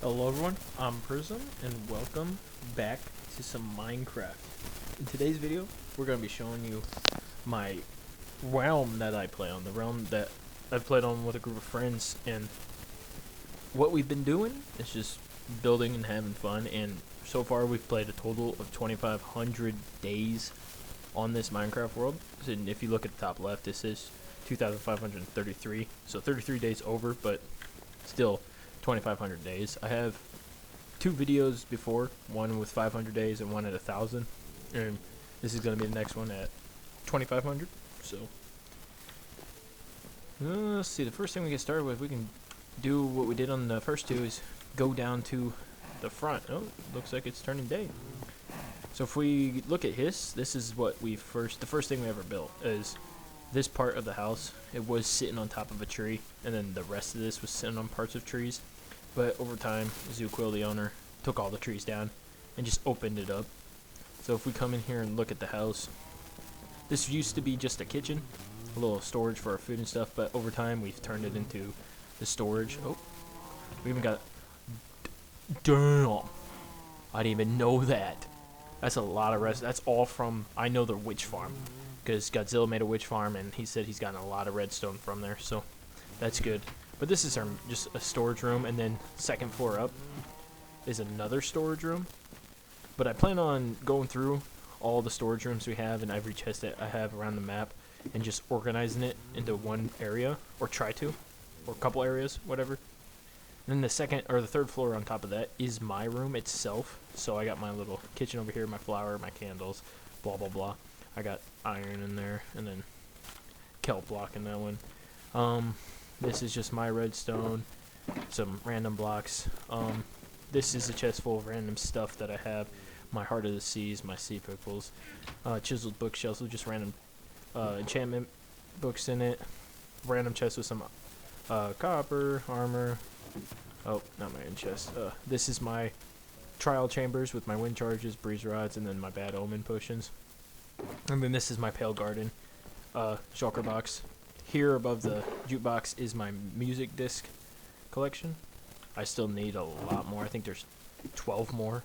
Hello everyone, I'm Prism, and welcome back to some Minecraft. In today's video, we're going to be showing you my realm that I play on, the realm that I've played on with a group of friends, and what we've been doing is just building and having fun, and so far we've played a total of 2,500 days on this Minecraft world. And if you look at the top left, this is 2,533, so 33 days over, but still 2,500 days. I have two videos before, one with 500 days and one at 1,000, and this is going to be the next one at 2,500. So let's see, the first thing we get started with, we can do what we did on the first two, is go down to the front. Oh, looks like it's turning day. So if we look at this is what the first thing we ever built is this part of the house. It was sitting on top of a tree, and then the rest of this was sitting on parts of trees. But over time, Zuquil, the owner, took all the trees down and just opened it up. So if we come in here and look at the house, this used to be just a kitchen, a little storage for our food and stuff, but over time we've turned it into the storage. Oh, we even got, damn, I didn't even know that. That's a lot of rest. That's all from, I know, the witch farm, because Godzilla made a witch farm and he said he's gotten a lot of redstone from there, so that's good. But this is just a storage room, and then second floor up is another storage room. But I plan on going through all the storage rooms we have and every chest that I have around the map and just organizing it into one area, or try to, or a couple areas, whatever. And then the second or the third floor on top of that is my room itself. So I got my little kitchen over here, my flour, my candles, blah blah blah. I got iron in there, and then kelp block in that one. This is just my redstone, some random blocks. This is a chest full of random stuff that I have. My Heart of the Seas, my sea pickles, chiseled bookshelves with just random enchantment books in it. Random chest with some copper, armor. Oh, not my end chest. This is my trial chambers with my wind charges, breeze rods, and then my bad omen potions. And then this is my pale garden shulker box. Here above the jukebox is my music disc collection. I still need a lot more. I think there's 12 more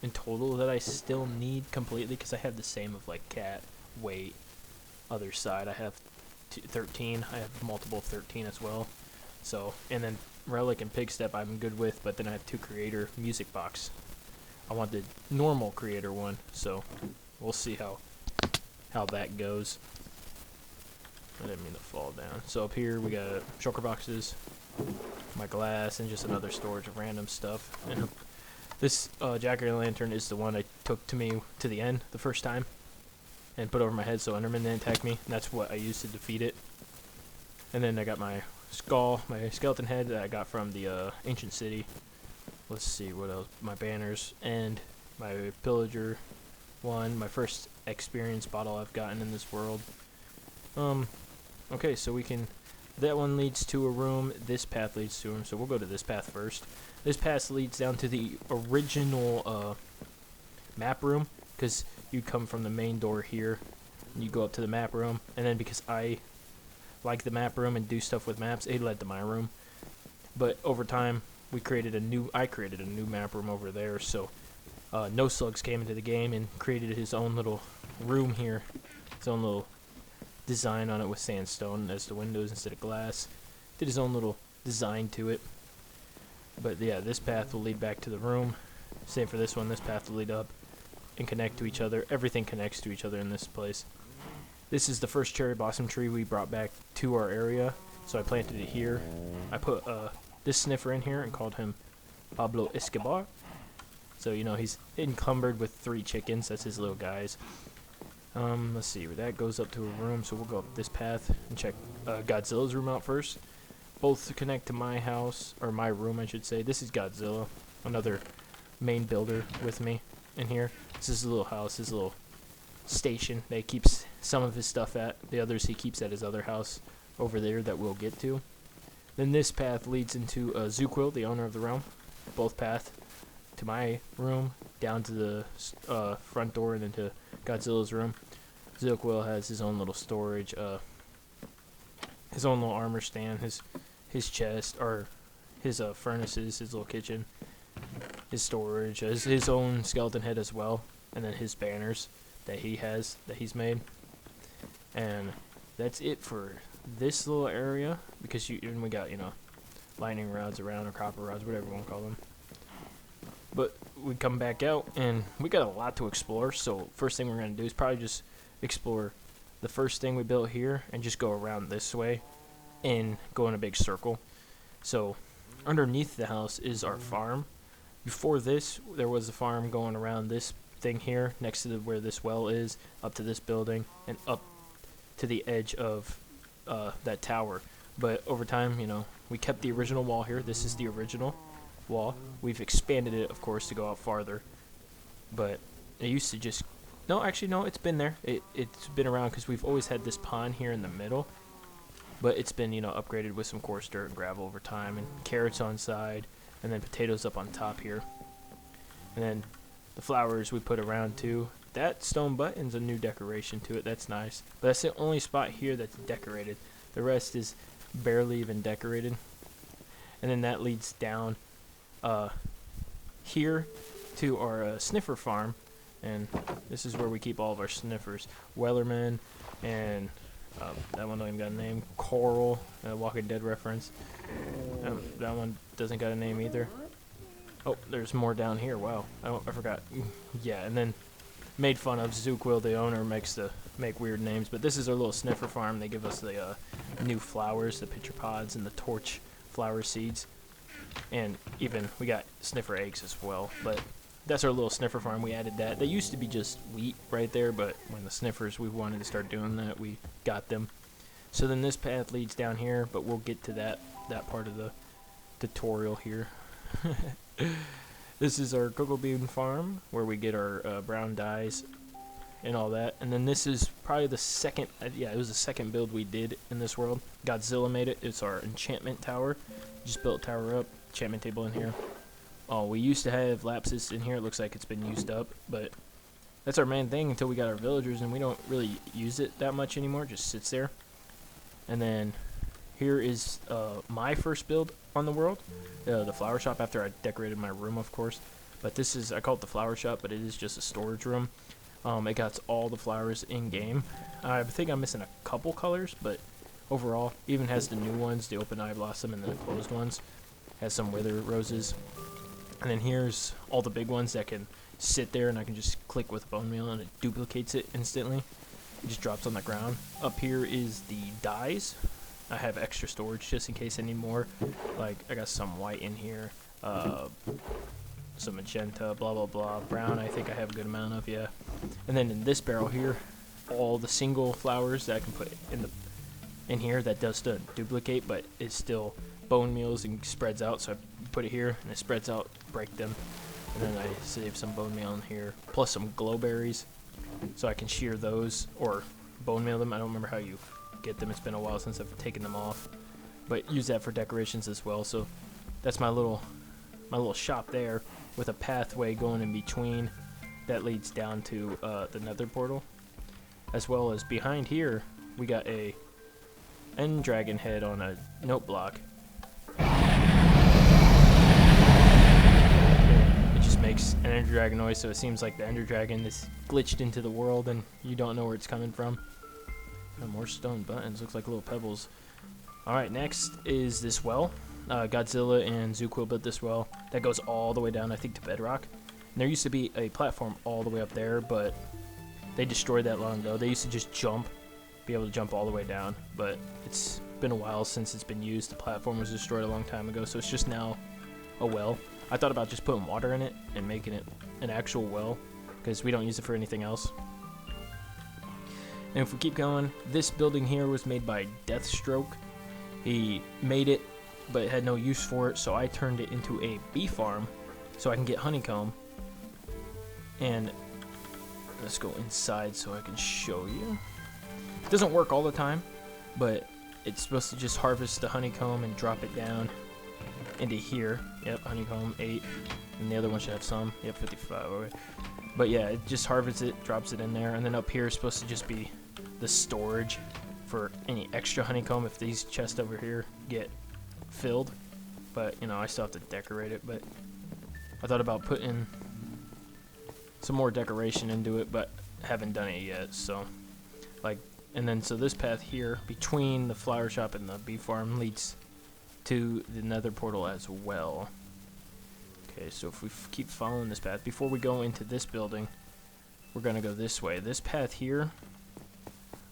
in total that I still need completely, because I have the same of like cat, weight, other side. I have 13. I have multiple 13 as well. So, and then relic and pig step I'm good with, but then I have two creator music box. I want the normal creator one, so we'll see how that goes. I didn't mean to fall down. So up here we got shulker boxes, my glass, and just another storage of random stuff. And this jack-o'-lantern is the one I took to me to the end the first time and put over my head so Enderman didn't attack me. And that's what I used to defeat it. And then I got my skull, my skeleton head that I got from the ancient city. Let's see what else. My banners and my pillager one, my first experience bottle I've gotten in this world. Okay, so we can, that one leads to a room, this path leads to a room, so we'll go to this path first. This path leads down to the original map room, because you come from the main door here, and you go up to the map room, and then because I like the map room and do stuff with maps, it led to my room. But over time, I created a new map room over there, so No Slugs came into the game and created his own little room here, his own little design on it with sandstone as the windows instead of glass. Did his own little design to it. But yeah, this path will lead back to the room. Same for this one. This path will lead up and connect to each other. Everything connects to each other in this place. This is the first cherry blossom tree we brought back to our area, so I planted it here. I put this sniffer in here and called him Pablo Escobar. So, you know, he's encumbered with 3 chickens. That's his little guys. Let's see, that goes up to a room, so we'll go up this path and check Godzilla's room out first. Both connect to my house, or my room, I should say. This is Godzilla, another main builder with me in here. This is his little house, his little station that he keeps some of his stuff at. The others he keeps at his other house over there that we'll get to. Then this path leads into Zuquil, the owner of the realm. Both paths to my room, down to the front door, and then to Godzilla's room. Zuquil has his own little storage, his own little armor stand, his chest, or his furnaces, his little kitchen, his storage, his own skeleton head as well, and then his banners that he's made. And that's it for this little area, because and we got, lightning rods around, or copper rods, whatever you want to call them. But we come back out and we got a lot to explore. So first thing we're going to do is probably just explore the first thing we built here and just go around this way and go in a big circle. So underneath the house is our farm. Before this, there was a farm going around this thing here next to where this well is, up to this building and up to the edge of that tower. But over time, we kept the original wall here. This is the original wall. We've expanded it, of course, to go out farther. But it used to just... No, actually, no, it's been there. It's been around because we've always had this pond here in the middle. But it's been, upgraded with some coarse dirt and gravel over time. And carrots on side. And then potatoes up on top here. And then the flowers we put around, too. That stone button's a new decoration to it. That's nice. But that's the only spot here that's decorated. The rest is barely even decorated. And then that leads down here to our sniffer farm, and this is where we keep all of our sniffers. Wellerman and that one don't even got a name. Coral, Walking Dead reference. That one doesn't got a name either. Oh, there's more down here. Wow, I forgot. Yeah, and then made fun of Zooquill, the owner, makes to make weird names, but this is our little sniffer farm. They give us the new flowers, the pitcher pods, and the torch flower seeds. And even we got sniffer eggs as well. But that's our little sniffer farm. We added that. They used to be just wheat right there, but when the sniffers, we wanted to start doing that, we got them. So then this path leads down here, but we'll get to that part of the tutorial here. This is our cocoa bean farm, where we get our brown dyes and all that. And then this is probably the second, it was the second build we did in this world. Godzilla made it. It's our enchantment tower. Just built tower up, enchantment table in here. Oh, we used to have lapis in here. It looks like it's been used up, but that's our main thing until we got our villagers, and we don't really use it that much anymore. It just sits there. And then here is my first build on the world, the flower shop, after I decorated my room, of course. But this is, I call it the flower shop, but it is just a storage room. It got all the flowers in game. I think I'm missing a couple colors, but overall, even has the new ones, the open eye blossom and the closed ones. Has some wither roses. And then here's all the big ones that can sit there, and I can just click with bone meal and it duplicates it instantly. It just drops on the ground. Up here is the dyes. I have extra storage just in case I need more. Like, I got some white in here, some magenta, blah blah blah, brown I think I have a good amount of, yeah. And then in this barrel here, all the single flowers that I can put in here that does still duplicate, but it's still bone meals and spreads out. So I put it here and it spreads out, break them, and then I save some bone meal in here, plus some glow berries, so I can shear those or bone meal them. I don't remember how you get them. It's been a while since I've taken them off, but use that for decorations as well. So that's my little shop there, with a pathway going in between that leads down to the nether portal, as well as behind here we got a end dragon head on a note block. It just makes an ender dragon noise, so it seems like the ender dragon is glitched into the world and you don't know where it's coming from. And more stone buttons, looks like little pebbles. Alright, next is this well. Godzilla and Zooquill built this well that goes all the way down, I think, to bedrock. And there used to be a platform all the way up there, but they destroyed that long ago. They used to just be able to jump all the way down, but it's been a while since it's been used. The platform was destroyed a long time ago, so it's just now a well. I thought about just putting water in it and making it an actual well, because we don't use it for anything else. And if we keep going, this building here was made by Deathstroke. He made it, but had no use for it, so I turned it into a bee farm so I can get honeycomb. And let's go inside so I can show you. It doesn't work all the time, but it's supposed to just harvest the honeycomb and drop it down into here. Yep, honeycomb 8, and the other one should have some. Yep, 55. Okay. But yeah, it just harvests it, drops it in there, and then up here is supposed to just be the storage for any extra honeycomb if these chests over here get filled. but you know, I still have to decorate it. But I thought about putting some more decoration into it, but haven't done it yet. So like, and then so this path here between the flower shop and the bee farm leads to the nether portal as well. Okay, so if we keep following this path, before we go into this building, we're gonna go this way. This path here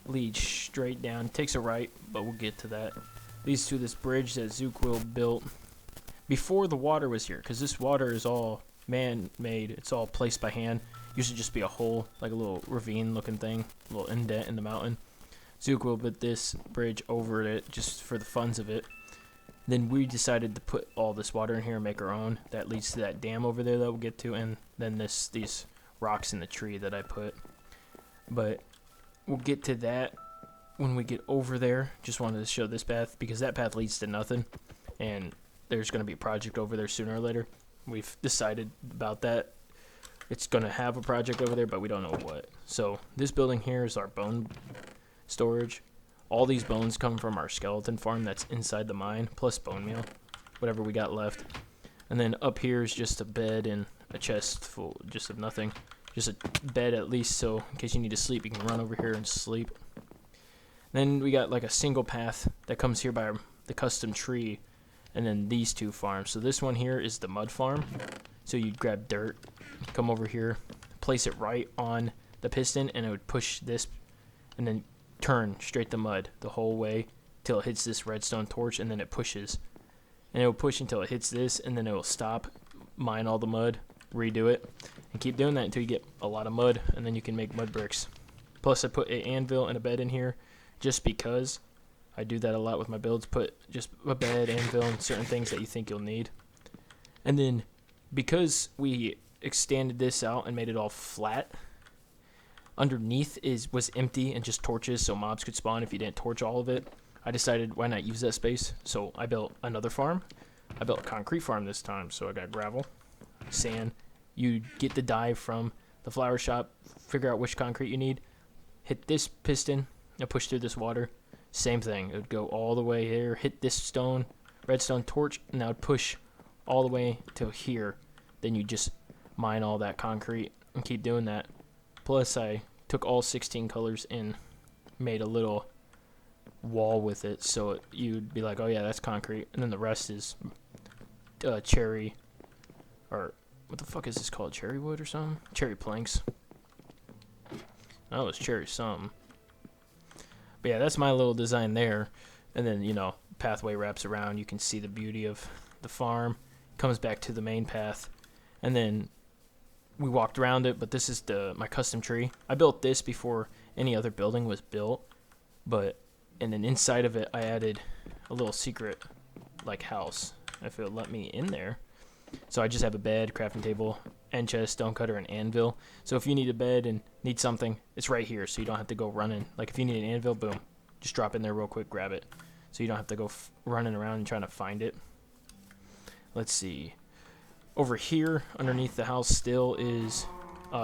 leads straight down, takes a right, but we'll get to that. Leads to this bridge that Zookwill built before the water was here, because this water is all man-made. It's all placed by hand. Used to just be a hole, like a little ravine-looking thing, a little indent in the mountain. Zookwill built this bridge over it just for the funs of it. Then we decided to put all this water in here and make our own. That leads to that dam over there that we'll get to, and then these rocks in the tree that I put. But we'll get to that when we get over there. Just wanted to show this path because that path leads to nothing, and there's going to be a project over there sooner or later. We've decided about that. It's going to have a project over there, but we don't know what. So this building here is our bone storage. All these bones come from our skeleton farm that's inside the mine, plus bone meal, whatever we got left. And then up here is just a bed and a chest full just of nothing. Just a bed at least, so in case you need to sleep, you can run over here and sleep. Then we got like a single path that comes here by the custom tree, and then these two farms. So this one here is the mud farm. So you'd grab dirt, come over here, place it right on the piston, and it would push this, and then turn straight to mud the whole way till it hits this redstone torch, and then it pushes. And it will push until it hits this, and then it will stop, mine all the mud, redo it, and keep doing that until you get a lot of mud, and then you can make mud bricks. Plus I put an anvil and a bed in here just because I do that a lot with my builds. Put just a bed, anvil, and certain things that you think you'll need. And then because we extended this out and made it all flat, underneath was empty and just torches so mobs could spawn if you didn't torch all of it. I decided why not use that space, so I built another farm. I built a concrete farm this time, so I got gravel, sand. You get the dye from the flower shop, figure out which concrete you need, hit this piston, and push through this water. Same thing, it would go all the way here, hit this stone, redstone torch, and that would push all the way to here. Then you just mine all that concrete and keep doing that. Plus I took all 16 colors and made a little wall with it, so you'd be like, oh yeah, that's concrete, and then the rest is cherry, or what the fuck is this called, cherry wood or something? Cherry planks. Oh, it's cherry something. But yeah, that's my little design there. And then, you know, pathway wraps around. You can see the beauty of the farm. Comes back to the main path. And then we walked around it, but this is my custom tree. I built this before any other building was built. And then inside of it, I added a little secret, like, house. If it would let me in there. So I just have a bed, crafting table, end chest, stone cutter, and anvil. So if you need a bed and need something, it's right here, so you don't have to go running. Like if you need an anvil, boom, just drop in there real quick, grab it. So you don't have to go running around and trying to find it. Let's see. Over here, underneath the house still is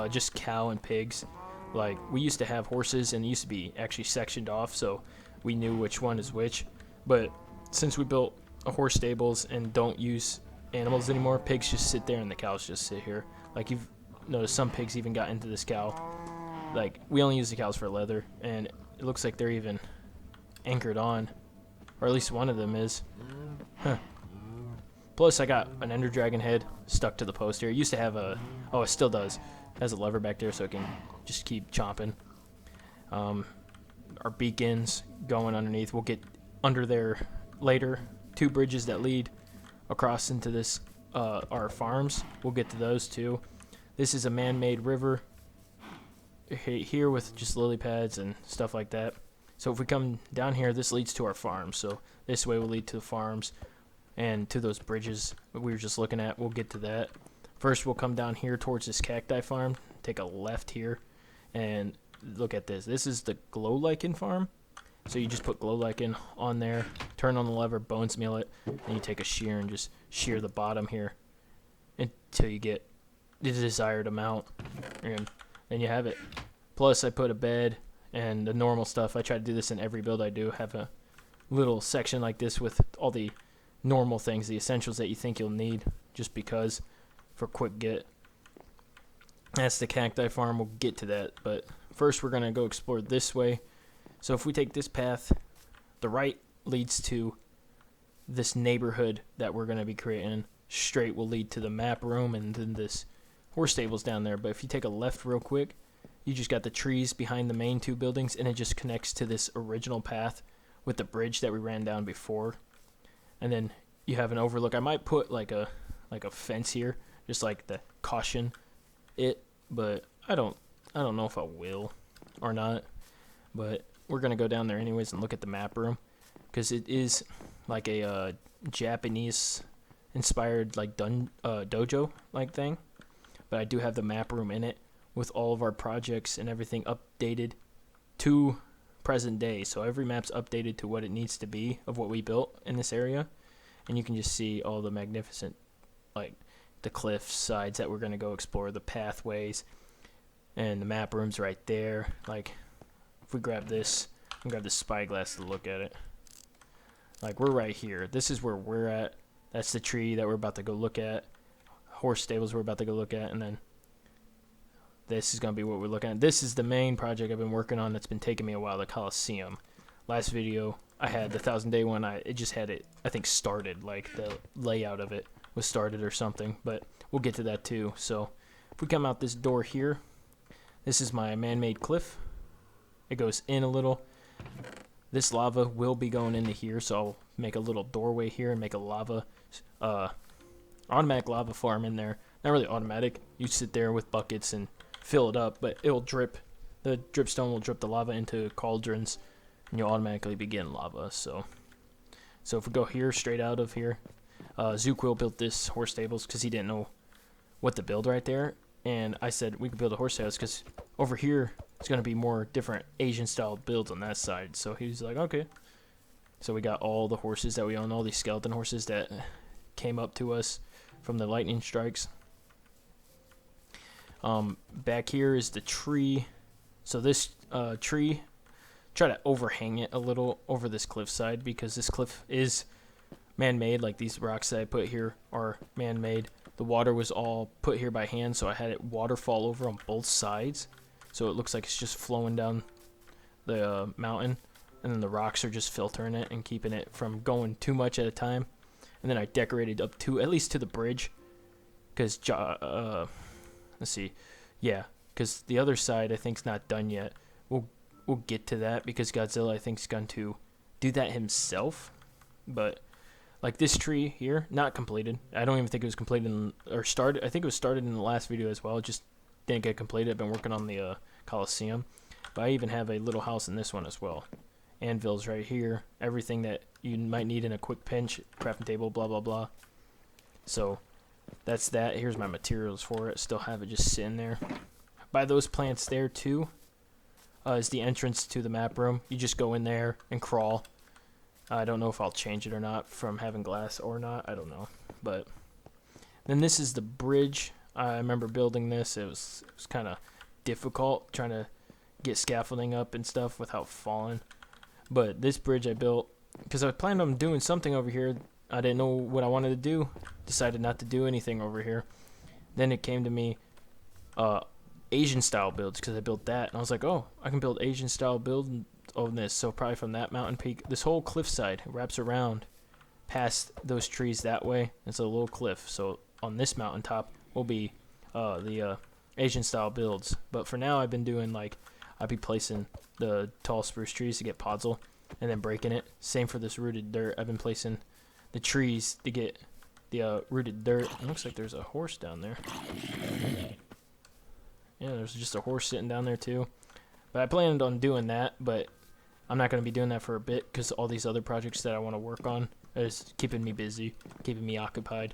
just cow and pigs. Like, we used to have horses, and it used to be actually sectioned off, so we knew which one is which. But since we built a horse stables and don't use animals anymore, pigs just sit there and the cows just sit here. Like, you've noticed some pigs even got into this cow. Like, we only use the cows for leather, and it looks like they're even anchored on, or at least one of them is. Huh. Plus I got an ender dragon head stuck to the post here. It used to have it still does. It has a lever back there so it can just keep chomping. Our beacons going underneath. We'll get under there later. 2 bridges that lead across into this our farms. We'll get to those too. This is a man-made river here with just lily pads and stuff like that. So if we come down here, this leads to our farms. So this way will lead to the farms and to those bridges that we were just looking at. We'll get to that. First we'll come down here towards this cacti farm, take a left here, and look at this. This is the glow lichen farm. So you just put glow lichen on there, turn on the lever, bones meal it, and you take a shear and just shear the bottom here until you get the desired amount, and then you have it. Plus I put a bed and the normal stuff. I try to do this in every build I do, have a little section like this with all the normal things, the essentials that you think you'll need, just because, for quick get. That's the cacti farm. We'll get to that, but first we're gonna go explore this way. So if we take this path, the right leads to this neighborhood that we're gonna be creating. Straight will lead to the map room, and then this horse stable's down there. But if you take a left real quick, you just got the trees behind the main two buildings, and it just connects to this original path with the bridge that we ran down before. And then you have an overlook. I might put like a fence here, just like the caution it, but I don't know if I will or not. But we're gonna go down there anyways and look at the map room, because it is like a Japanese inspired like dojo like thing. But I do have the map room in it with all of our projects and everything updated to present day. So every map's updated to what it needs to be of what we built in this area. And you can just see all the magnificent, like the cliff sides that we're going to go explore, the pathways, and the map room's right there. Like if we grab this and grab the spyglass to look at it, like we're right here. This is where we're at. That's the tree that we're about to go look at. Horse stables we're about to go look at, and then this is going to be what we're looking at. This is the main project I've been working on that's been taking me a while, the Coliseum. Last video I had the 1,000-day one. It just had it, I think, started, like the layout of it was started or something, but we'll get to that too. So if we come out this door here, this is my man-made cliff. It goes in a little. This lava will be going into here, so I'll make a little doorway here and make a lava automatic lava farm in there. Not really automatic. You sit there with buckets and fill it up, but it'll drip. The dripstone will drip the lava into cauldrons, and you'll automatically be getting lava. So if we go here, straight out of here, Zuquil built this horse stables because he didn't know what to build right there, and I said we could build a horse stables because over here it's going to be more different Asian style builds on that side. So he was like, okay. So we got all the horses that we own, all these skeleton horses that came up to us from the lightning strikes. Back here is the tree. So this tree, try to overhang it a little over this cliffside because this cliff is man-made. Like these rocks that I put here are man-made. The water was all put here by hand, so I had it waterfall over on both sides. So it looks like it's just flowing down the mountain, and then the rocks are just filtering it and keeping it from going too much at a time. And then I decorated up to, at least to the bridge, because, let's see, yeah, because the other side I think's not done yet. We'll get to that because Godzilla I think's going to do that himself. But like this tree here, not completed. I don't even think it was completed or started. I think it was started in the last video as well. It just didn't get completed. I've been working on the Coliseum, but I even have a little house in this one as well. Anvil's right here. Everything that you might need in a quick pinch, crafting table, blah blah blah. So that's that. Here's my materials for it. Still have it just sitting there. By those plants there too is the entrance to the map room. You just go in there and crawl. I don't know if I'll change it or not from having glass or not. I don't know. But then this is the bridge. I remember building this. It was kind of difficult trying to get scaffolding up and stuff without falling. But this bridge I built because I planned on doing something over here. I didn't know what I wanted to do. Decided not to do anything over here. Then it came to me Asian style builds because I built that. And I was like, oh, I can build Asian style build on this. So probably from that mountain peak, this whole cliffside wraps around past those trees that way. It's a little cliff. So on this mountaintop will be the Asian style builds. But for now I've been doing like, I'd be placing the tall spruce trees to get podzol and then breaking it. Same for this rooted dirt. I've been placing the trees to get the rooted dirt. It looks like there's a horse down there. Yeah, there's just a horse sitting down there too. But I planned on doing that, but I'm not going to be doing that for a bit because all these other projects that I want to work on is keeping me busy, keeping me occupied.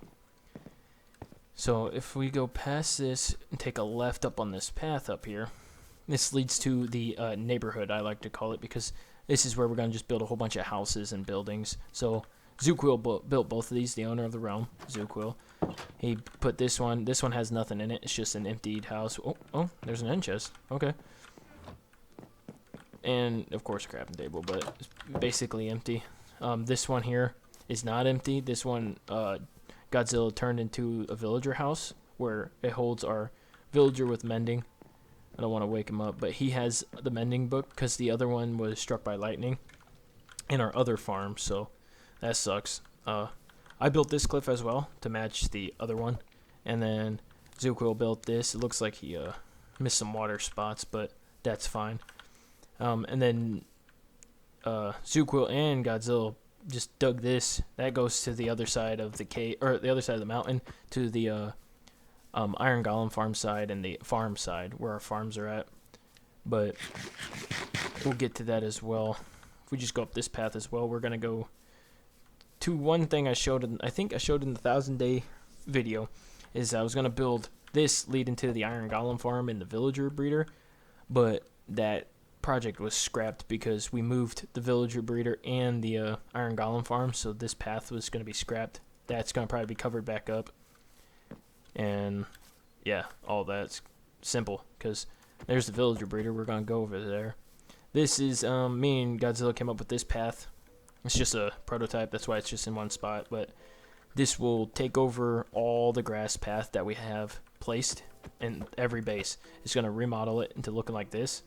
So if we go past this and take a left up on this path up here, this leads to the neighborhood, I like to call it, because this is where we're going to just build a whole bunch of houses and buildings. So Zuquil built both of these, the owner of the realm, Zuquil. He put this one. This one has nothing in it. It's just an emptied house. Oh, there's an end chest. Okay. And, of course, a crafting table, but it's basically empty. This one here is not empty. This one, Godzilla turned into a villager house where it holds our villager with mending. I don't want to wake him up, but he has the mending book because the other one was struck by lightning in our other farm, so that sucks. I built this cliff as well to match the other one, and then Zuko built this. It looks like he missed some water spots, but that's fine. And then Zuko and Godzilla just dug this. That goes to the other side of the cave, or the other side of the mountain, to the Iron Golem farm side and the farm side where our farms are at. But we'll get to that as well. If we just go up this path as well, we're gonna go to one thing I showed. I think I showed in the 1,000-day video. Is I was gonna build this lead into the Iron Golem farm and the villager breeder, but that project was scrapped because we moved the villager breeder and the Iron Golem farm, so this path was going to be scrapped. That's going to probably be covered back up, and yeah, all that's simple because there's the villager breeder. We're going to go over there. This is me and Godzilla came up with this path. It's just a prototype, that's why it's just in one spot, but this will take over all the grass path that we have placed in every base. It's going to remodel it into looking like this.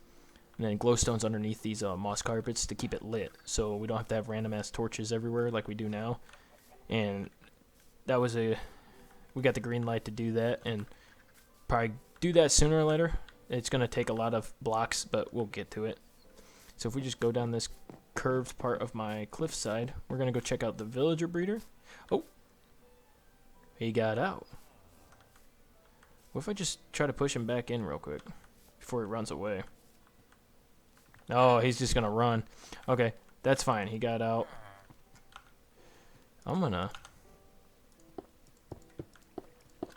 And then glowstones underneath these moss carpets to keep it lit, so we don't have to have random ass torches everywhere like we do now. And that was we got the green light to do that, and probably do that sooner or later. It's gonna take a lot of blocks, but we'll get to it. So if we just go down this curved part of my cliffside, we're gonna go check out the villager breeder. Oh, he got out. What if I just try to push him back in real quick before he runs away? Oh, he's just gonna run. Okay, that's fine. He got out. I'm gonna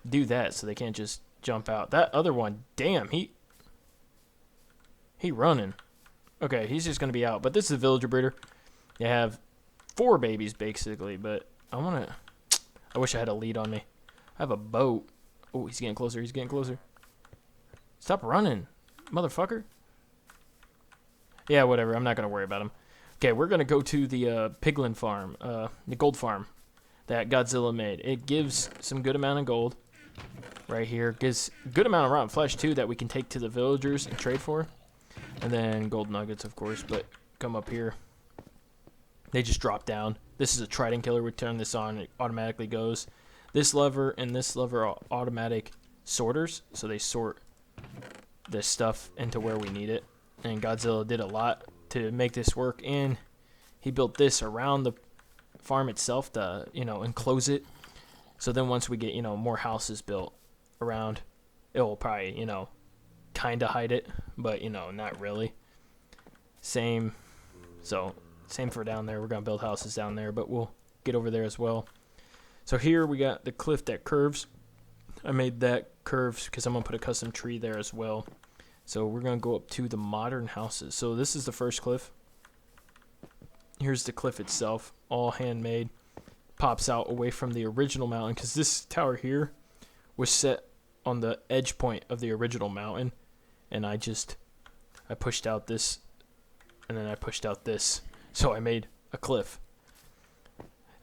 do that so they can't just jump out. That other one, damn, he running. Okay, he's just gonna be out. But this is a villager breeder. They have 4 babies basically, but I wish I had a lead on me. I have a boat. Oh, he's getting closer. He's getting closer. Stop running, motherfucker. Yeah, whatever. I'm not going to worry about him. Okay, we're going to go to the piglin farm, the gold farm that Godzilla made. It gives some good amount of gold right here. Gives a good amount of rotten flesh, too, that we can take to the villagers and trade for. And then gold nuggets, of course, but come up here. They just drop down. This is a trident killer. We turn this on, it automatically goes. This lever and this lever are automatic sorters, so they sort this stuff into where we need it. And Godzilla did a lot to make this work, and he built this around the farm itself to, enclose it. So then once we get, more houses built around, it will probably, kind of hide it, but, not really. Same for down there. We're going to build houses down there, but we'll get over there as well. So here we got the cliff that curves. I made that curve because I'm going to put a custom tree there as well. So we're going to go up to the modern houses. So this is the first cliff. Here's the cliff itself, all handmade. Pops out away from the original mountain because this tower here was set on the edge point of the original mountain. And I pushed out this, and then I pushed out this. So I made a cliff.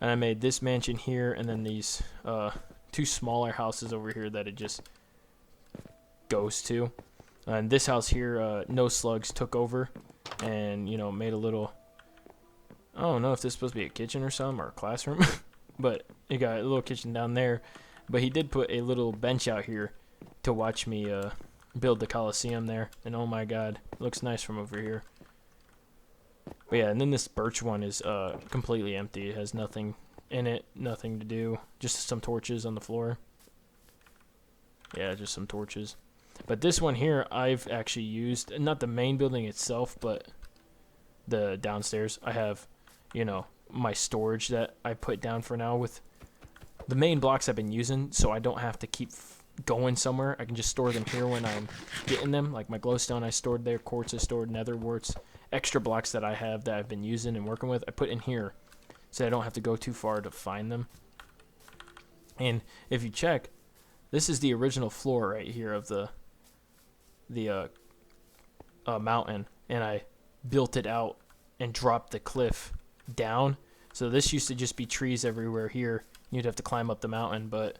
And I made this mansion here, and then these 2 smaller houses over here that it just goes to. And this house here, No Slugs took over and, made a little, I don't know if this is supposed to be a kitchen or something, or a classroom, but he got a little kitchen down there. But he did put a little bench out here to watch me build the Coliseum there. And oh my god, it looks nice from over here. But yeah, and then this birch one is completely empty. It has nothing in it, nothing to do, just some torches on the floor. Yeah, just some torches. But this one here, I've actually used, not the main building itself, but the downstairs. I have, my storage that I put down for now with the main blocks I've been using, so I don't have to keep going somewhere. I can just store them here when I'm getting them. Like my glowstone I stored there, quartz I stored, nether warts, extra blocks that I have that I've been using and working with, I put in here so I don't have to go too far to find them. And if you check, this is the original floor right here of the mountain, and I built it out and dropped the cliff down So this used to just be trees everywhere here. You'd have to climb up the mountain, but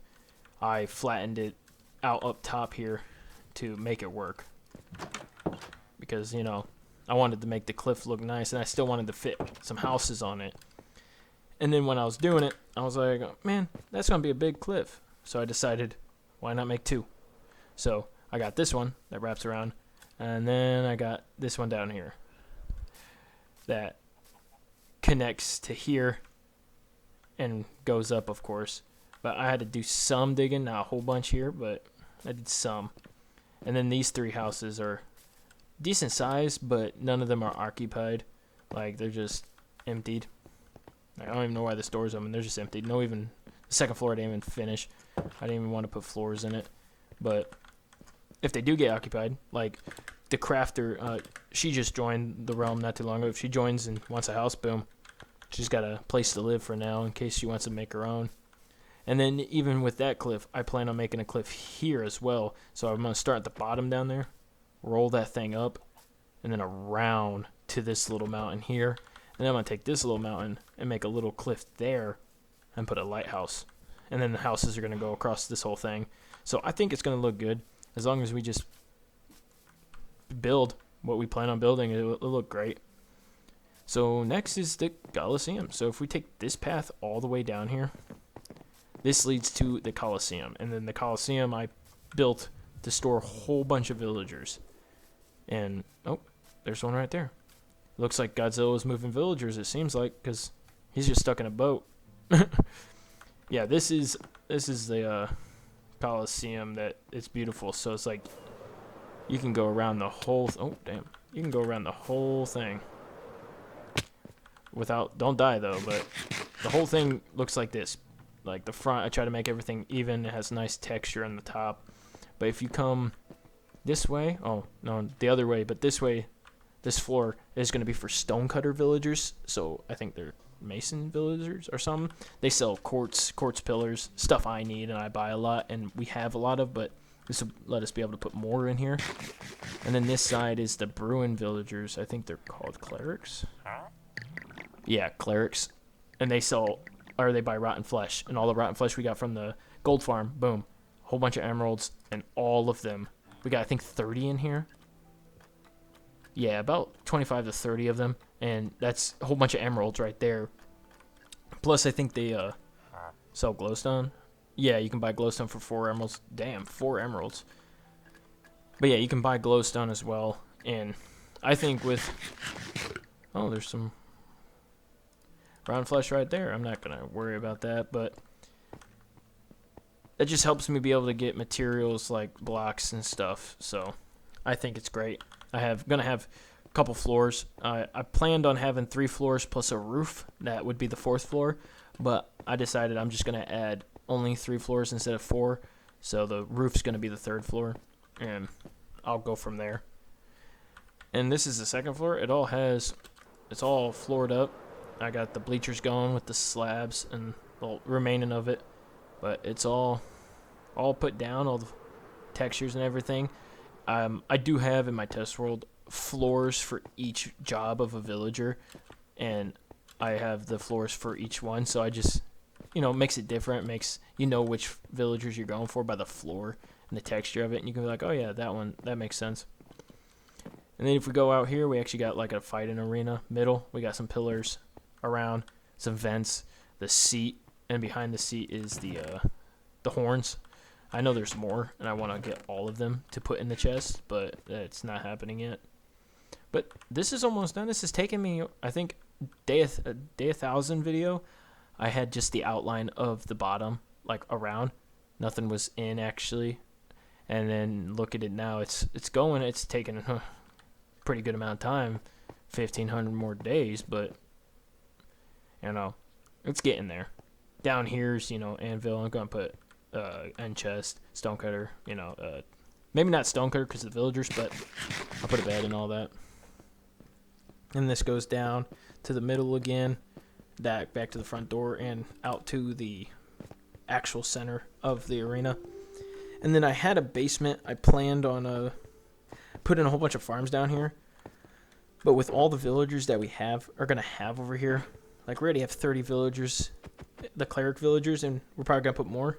I flattened it out up top here to make it work. Because, you know, I wanted to make the cliff look nice, and I still wanted to fit some houses on it. And then when I was doing it, I was like, man, that's going to be a big cliff. So I decided, why not make 2? So I got this one that wraps around, and then I got this one down here that connects to here and goes up, of course. But I had to do some digging, not a whole bunch here, but I did some. And then these 3 houses are decent size, but none of them are occupied. Like, they're just emptied. I don't even know why this door's open. They're just emptied. No, even the second floor I didn't even finish. I didn't even want to put floors in it. But if they do get occupied, like the crafter, she just joined the realm not too long ago. If she joins and wants a house, boom. She's got a place to live for now in case she wants to make her own. And then even with that cliff, I plan on making a cliff here as well. So I'm going to start at the bottom down there, roll that thing up, and then around to this little mountain here. And then I'm going to take this little mountain and make a little cliff there and put a lighthouse. And then the houses are going to go across this whole thing. So I think it's going to look good. As long as we just build what we plan on building, it'll look great. So next is the Colosseum. So if we take this path all the way down here, this leads to the Colosseum. And then the Colosseum I built to store a whole bunch of villagers. And, oh, there's one right there. Looks like Godzilla is moving villagers, it seems like, because he's just stuck in a boat. Yeah, this is the Colosseum that it's beautiful. So it's like you can go around the whole you can go around the whole thing without, don't die though, but the whole thing looks like this. Like the front, I try to make everything even. It has nice texture on the top. But if you come this way, oh no, the other way, but this way, this floor is going to be for stonecutter villagers. So I think they're mason villagers or something. They sell quartz pillars, stuff I need and I buy a lot, and we have a lot of, but this will let us be able to put more in here. And then this side is the Bruin villagers. I think they're called clerics. Yeah, clerics. And they sell, or they buy rotten flesh, and all the rotten flesh we got from the gold farm, boom, whole bunch of emeralds, and all of them. We got, I think, 30 in here. Yeah, about 25 to 30 of them, and that's a whole bunch of emeralds right there. Plus, I think they sell glowstone. Yeah, you can buy glowstone for 4 emeralds. Damn, 4 emeralds. But yeah, you can buy glowstone as well, and I think with... Oh, there's some round flesh right there. I'm not going to worry about that, but that just helps me be able to get materials like blocks and stuff, so I think it's great. Gonna have a couple floors. I planned on having 3 floors plus a roof. That would be the 4th floor, but I decided I'm just gonna add only 3 floors instead of 4. So the roof's gonna be the 3rd floor, and I'll go from there. And this is the 2nd floor. It's all floored up. I got the bleachers going with the slabs and the remaining of it, but it's all put down, all the textures and everything. I do have in my test world floors for each job of a villager, and I have the floors for each one, so I just, makes it different, makes you know which villagers you're going for by the floor and the texture of it, and you can be like, oh yeah, that one, that makes sense. And then if we go out here, we actually got like a fighting arena middle. We got some pillars around, some vents, the seat, and behind the seat is the horns. I know there's more, and I want to get all of them to put in the chest, but it's not happening yet. But this is almost done. This has taken me, I think, day 1,000 video. I had just the outline of the bottom, like around. Nothing was in actually. And then look at it now. It's going. It's taken a pretty good amount of time, 1,500 more days, but it's getting there. Down here's anvil. I'm gonna put end chest, stonecutter, maybe not stonecutter because of the villagers, but I'll put a bed and all that. And this goes down to the middle again, back to the front door and out to the actual center of the arena. And then I had a basement. I planned on putting a whole bunch of farms down here, but with all the villagers that we are gonna have over here, Like, we already have 30 villagers, the cleric villagers, and we're probably going to put more.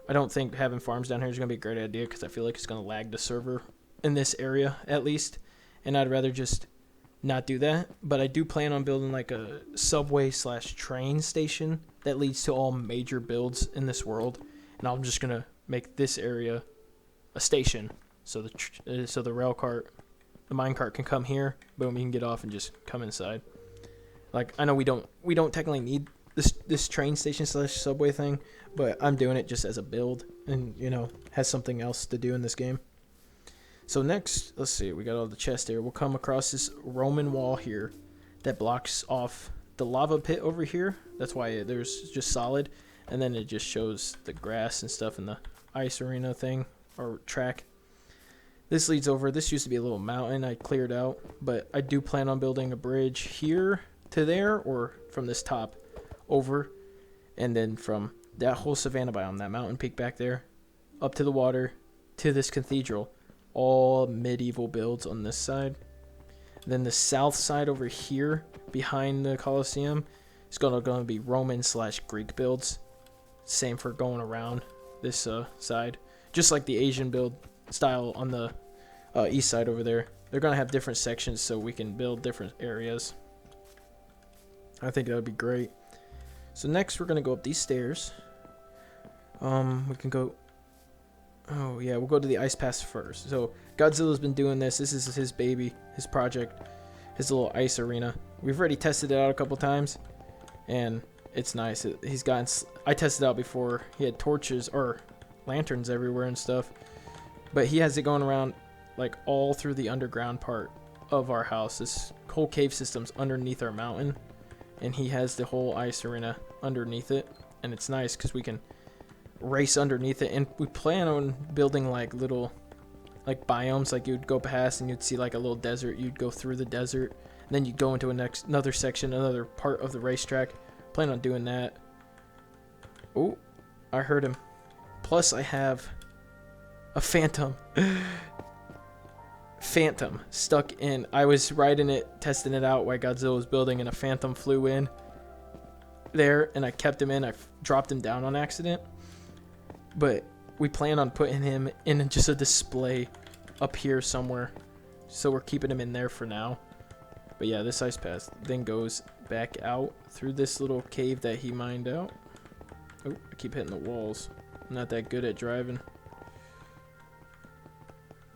I don't think having farms down here is going to be a great idea because I feel like it's going to lag the server in this area, at least. And I'd rather just not do that. But I do plan on building like a subway/train station that leads to all major builds in this world. And I'm just going to make this area a station. So the rail cart, the mine cart can come here. Boom, you can get off and just come inside. Like, I know we don't technically need this train station / subway thing, but I'm doing it just as a build and, you know, has something else to do in this game. So next, let's see, we got all the chests here. We'll come across this Roman wall here that blocks off the lava pit over here. That's why there's just solid, and then it just shows the grass and stuff in the ice arena thing or track. This leads over. This used to be a little mountain I cleared out, but I do plan on building a bridge here to there, or from this top over, and then from that whole savanna biome, that mountain peak back there, up to the water, to this cathedral. All medieval builds on this side. Then the south side over here, behind the Colosseum, is going to be Roman/Greek builds. Same for going around this side. Just like the Asian build style on the east side over there. They're going to have different sections so we can build different areas. I think that would be great. So next we're going to go up these stairs. We can go... Oh, yeah, we'll go to the ice pass first. So Godzilla's been doing this. This is his baby, his project, his little ice arena. We've already tested it out a couple times, and it's nice. I tested it out before. He had torches or lanterns everywhere and stuff. But he has it going around like all through the underground part of our house. This whole cave system's underneath our mountain, and he has the whole ice arena underneath it. And it's nice because we can race underneath it, and we plan on building like little like biomes. Like, you'd go past and you'd see like a little desert, you'd go through the desert, and then you'd go into another section, another part of the racetrack. Plan on doing that. Oh, I heard him. Plus I have a phantom stuck in. I was riding it, testing it out while Godzilla was building, and a phantom flew in there, and I kept him in. I dropped him down on accident. But we plan on putting him in just a display up here somewhere. So we're keeping him in there for now. But yeah, this ice pass then goes back out through this little cave that he mined out. Oh, I keep hitting the walls. I'm not that good at driving.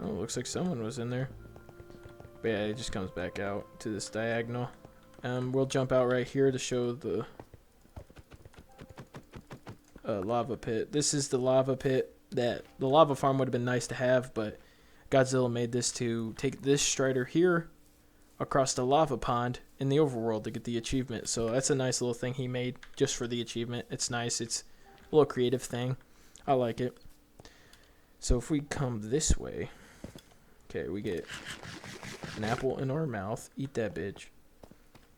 Oh, looks like someone was in there. But yeah, it just comes back out to this diagonal. We'll jump out right here to show the lava pit. This is the lava pit that the lava farm would have been nice to have, but Godzilla made this to take this strider here across the lava pond in the overworld to get the achievement. So that's a nice little thing he made just for the achievement. It's nice. It's a little creative thing. I like it. So if we come this way, okay, we get an apple in our mouth. Eat that bitch.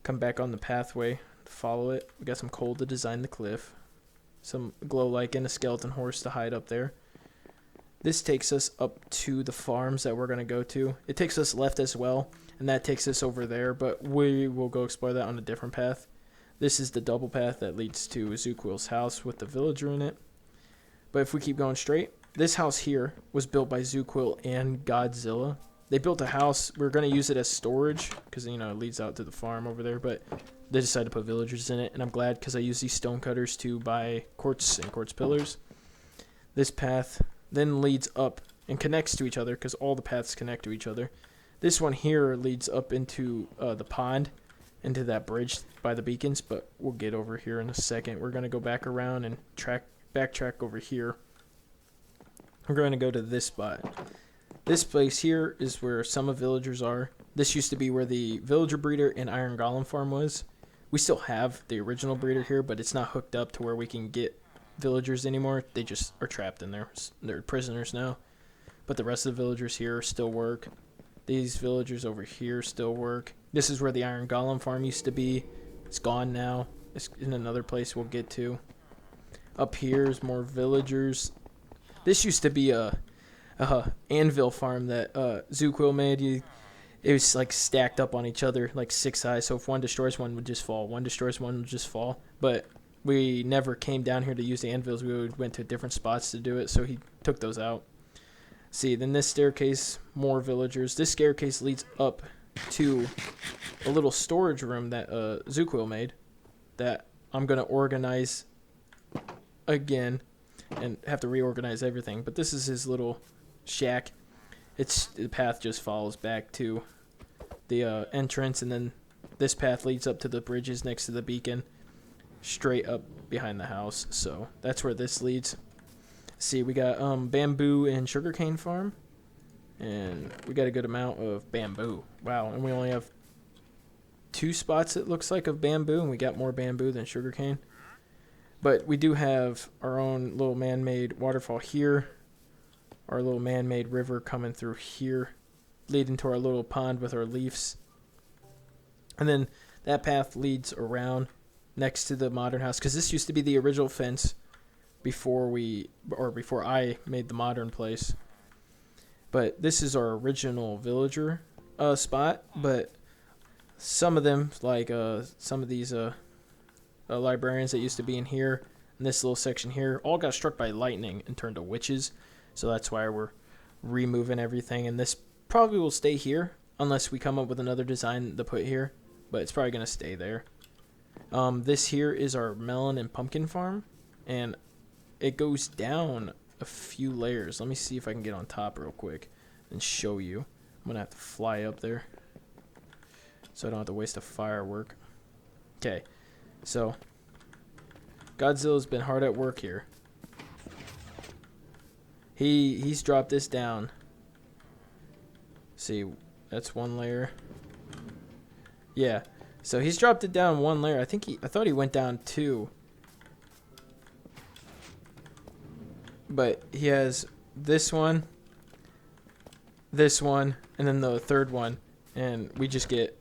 Come back on the pathway, follow it. We got some coal to design the cliff. Some glow like and a skeleton horse to hide up there. This takes us up to the farms that we're going to go to. It takes us left as well, and that takes us over there, but we will go explore that on a different path. This is the double path that leads to Zuquil's house with the villager in it. But if we keep going straight, this house here was built by Zuquil and Godzilla. They built a house. We're going to use it as storage because, you know, it leads out to the farm over there, but they decided to put villagers in it, and I'm glad because I use these stone cutters to buy quartz and quartz pillars. This path then leads up and connects to each other because all the paths connect to each other. This one here leads up into the pond, into that bridge by the beacons, but we'll get over here in a second. We're going to go back around and backtrack over here. We're going to go to this spot. This place here is where some of villagers are. This used to be where the villager breeder and iron golem farm was. We still have the original breeder here, but it's not hooked up to where we can get villagers anymore. They just are trapped in there. They're prisoners now. But the rest of the villagers here still work. These villagers over here still work. This is where the iron golem farm used to be. It's gone now. It's in another place we'll get to. Up here is more villagers. This used to be a anvil farm that Zuquil made. it was like stacked up on each other, like 6 high. So if one destroys, one would just fall. One destroys, one would just fall. But we never came down here to use the anvils. We went to different spots to do it. So he took those out. See, then this staircase, more villagers. This staircase leads up to a little storage room that Zuquil made that I'm going to organize again and have to reorganize everything. But this is his little shack. The path just follows back to the entrance, and then this path leads up to the bridges next to the beacon, straight up behind the house. So that's where this leads. See, we got bamboo and sugarcane farm, and we got a good amount of bamboo. Wow, and we only have 2 spots, it looks like, of bamboo, and we got more bamboo than sugarcane. But we do have our own little man-made waterfall here, our little man-made river coming through here, leading to our little pond with our leaves. And then that path leads around next to the modern house, because this used to be the original fence before I made the modern place. But this is our original villager spot, but some of them, like some of these librarians that used to be in here, in this little section here, all got struck by lightning and turned to witches. So that's why we're removing everything. And this probably will stay here unless we come up with another design to put here. But it's probably going to stay there. This here is our melon and pumpkin farm. And it goes down a few layers. Let me see if I can get on top real quick and show you. I'm going to have to fly up there so I don't have to waste a firework. Okay, so Godzilla's been hard at work here. He's dropped this down. See, that's one layer. Yeah, so he's dropped it down 1 layer. I thought he went down 2. But he has this one, and then the third one. And we just get...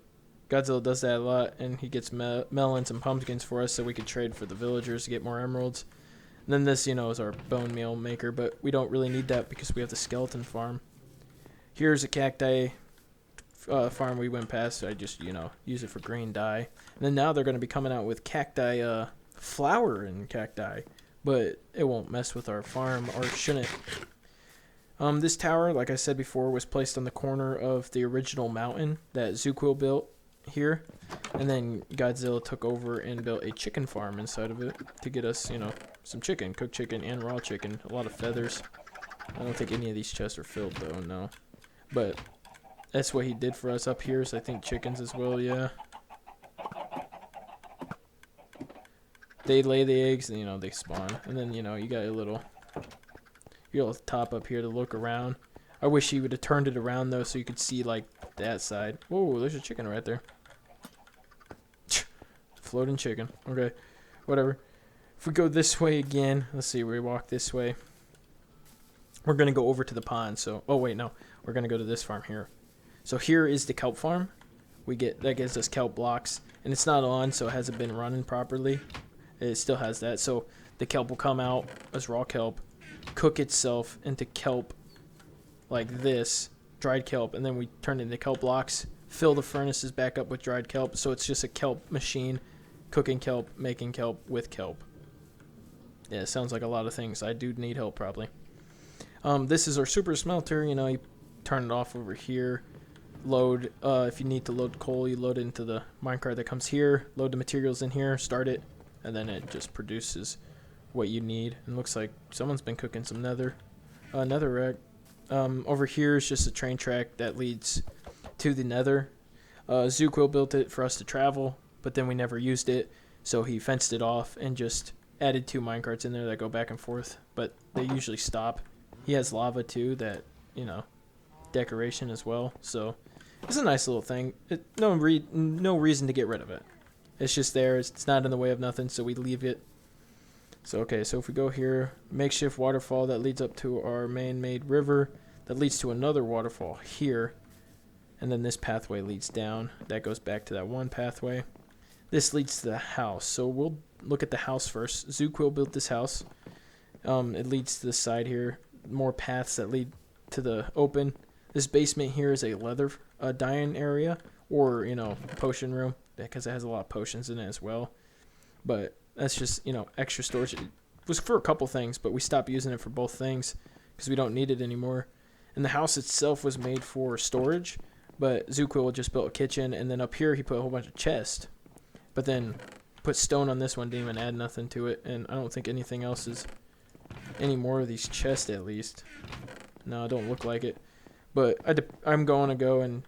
Godzilla does that a lot, and he gets melons and pumpkins for us so we could trade for the villagers to get more emeralds. And then this, is our bone meal maker, but we don't really need that because we have the skeleton farm. Here's a cacti farm we went past. So I just, use it for green dye. And then now they're going to be coming out with cacti flower and cacti. But it won't mess with our farm, or shouldn't. This tower, like I said before, was placed on the corner of the original mountain that Zuquil built here. And then Godzilla took over and built a chicken farm inside of it to get us, some chicken, cooked chicken and raw chicken. A lot of feathers. I don't think any of these chests are filled, though, no. But that's what he did for us up here, so I think chickens as well, yeah. They lay the eggs, and, they spawn. And then, you got your little top up here to look around. I wish he would have turned it around, though, so you could see, like, that side. Whoa, there's a chicken right there. Floating chicken. Okay, whatever. If we go this way again, let's see, we walk this way. We're going to go over to the pond, so... Oh, wait, no. We're going to go to this farm here. So here is the kelp farm. That gives us kelp blocks. And it's not on, so it hasn't been running properly. It still has that. So the kelp will come out as raw kelp, cook itself into kelp like this, dried kelp, and then we turn it into kelp blocks, fill the furnaces back up with dried kelp. So it's just a kelp machine, cooking kelp, making kelp with kelp. Yeah, it sounds like a lot of things. I do need help probably. This is our super smelter. You turn it off over here. Load, if you need to load coal, you load it into the minecart that comes here. Load the materials in here, start it, and then it just produces what you need. And looks like someone's been cooking some netherrack. Over here is just a train track that leads to the nether. Zuquil built it for us to travel, but then we never used it, so he fenced it off and just added 2 minecarts in there that go back and forth, but they usually stop. He has lava too that, decoration as well, so it's a nice little thing. No reason to get rid of it. It's just there. It's not in the way of nothing, so we leave it. So, okay, so if we go here, makeshift waterfall that leads up to our man-made river that leads to another waterfall here, and then this pathway leads down. That goes back to that one pathway. This leads to the house, so we'll look at the house first. Zuquil built this house. It leads to the side here. More paths that lead to the open. This basement here is a leather dyeing area, or potion room, because it has a lot of potions in it as well. But that's just extra storage. It was for a couple things, but we stopped using it for both things because we don't need it anymore. And the house itself was made for storage, but Zuquil just built a kitchen, and then up here he put a whole bunch of chests. But then put stone on this one, didn't even add nothing to it, and I don't think anything else is any more of these chests at least. No, it don't look like it. But I'm going to go and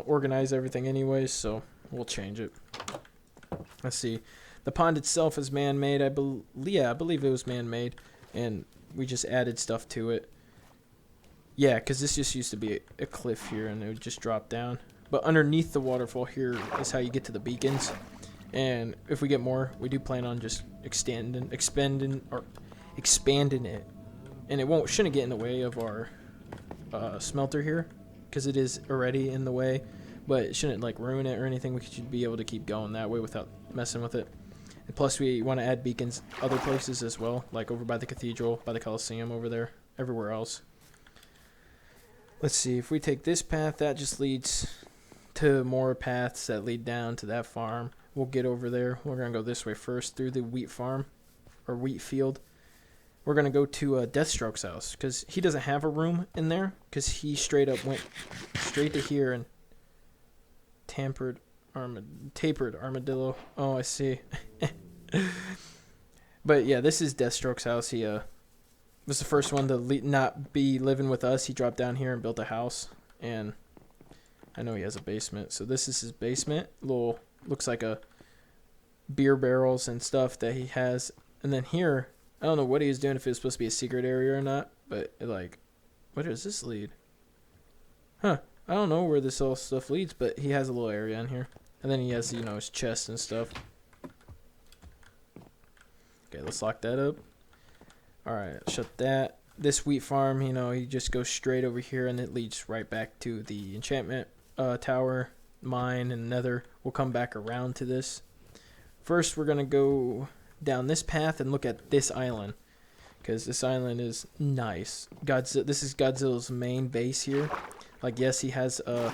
organize everything anyways, so we'll change it. Let's see. The pond itself is man-made. I believe it was man-made, and we just added stuff to it. Yeah, because this just used to be a cliff here, and it would just drop down. But underneath the waterfall here is how you get to the beacons. And if we get more, we do plan on just expanding it. And it shouldn't get in the way of our smelter here, because it is already in the way. But it shouldn't ruin it or anything. We should be able to keep going that way without messing with it. And plus, we want to add beacons other places as well, like over by the cathedral, by the Colosseum over there, everywhere else. Let's see, if we take this path, that just leads to more paths that lead down to that farm. We'll get over there. We're going to go this way first through the wheat farm, or wheat field. We're going to go to Deathstroke's house, because he doesn't have a room in there, because he straight up went straight to here and tapered armadillo. Oh, I see. But yeah, this is Deathstroke's house. He was the first one to not be living with us. He dropped down here and built a house, and I know he has a basement. So this is his basement. Looks like a beer barrels and stuff that he has. And then here, I don't know what he was doing, if it was supposed to be a secret area or not, but where does this lead? Huh. I don't know where this all stuff leads, but he has a little area in here. And then he has, his chest and stuff. Okay, let's lock that up. Alright, shut that. This wheat farm, he just goes straight over here, and it leads right back to the enchantment tower, mine, and nether. We'll come back around to this. First, we're going to go down this path and look at this island, because this island is nice. This is Godzilla's main base here. Yes, he has a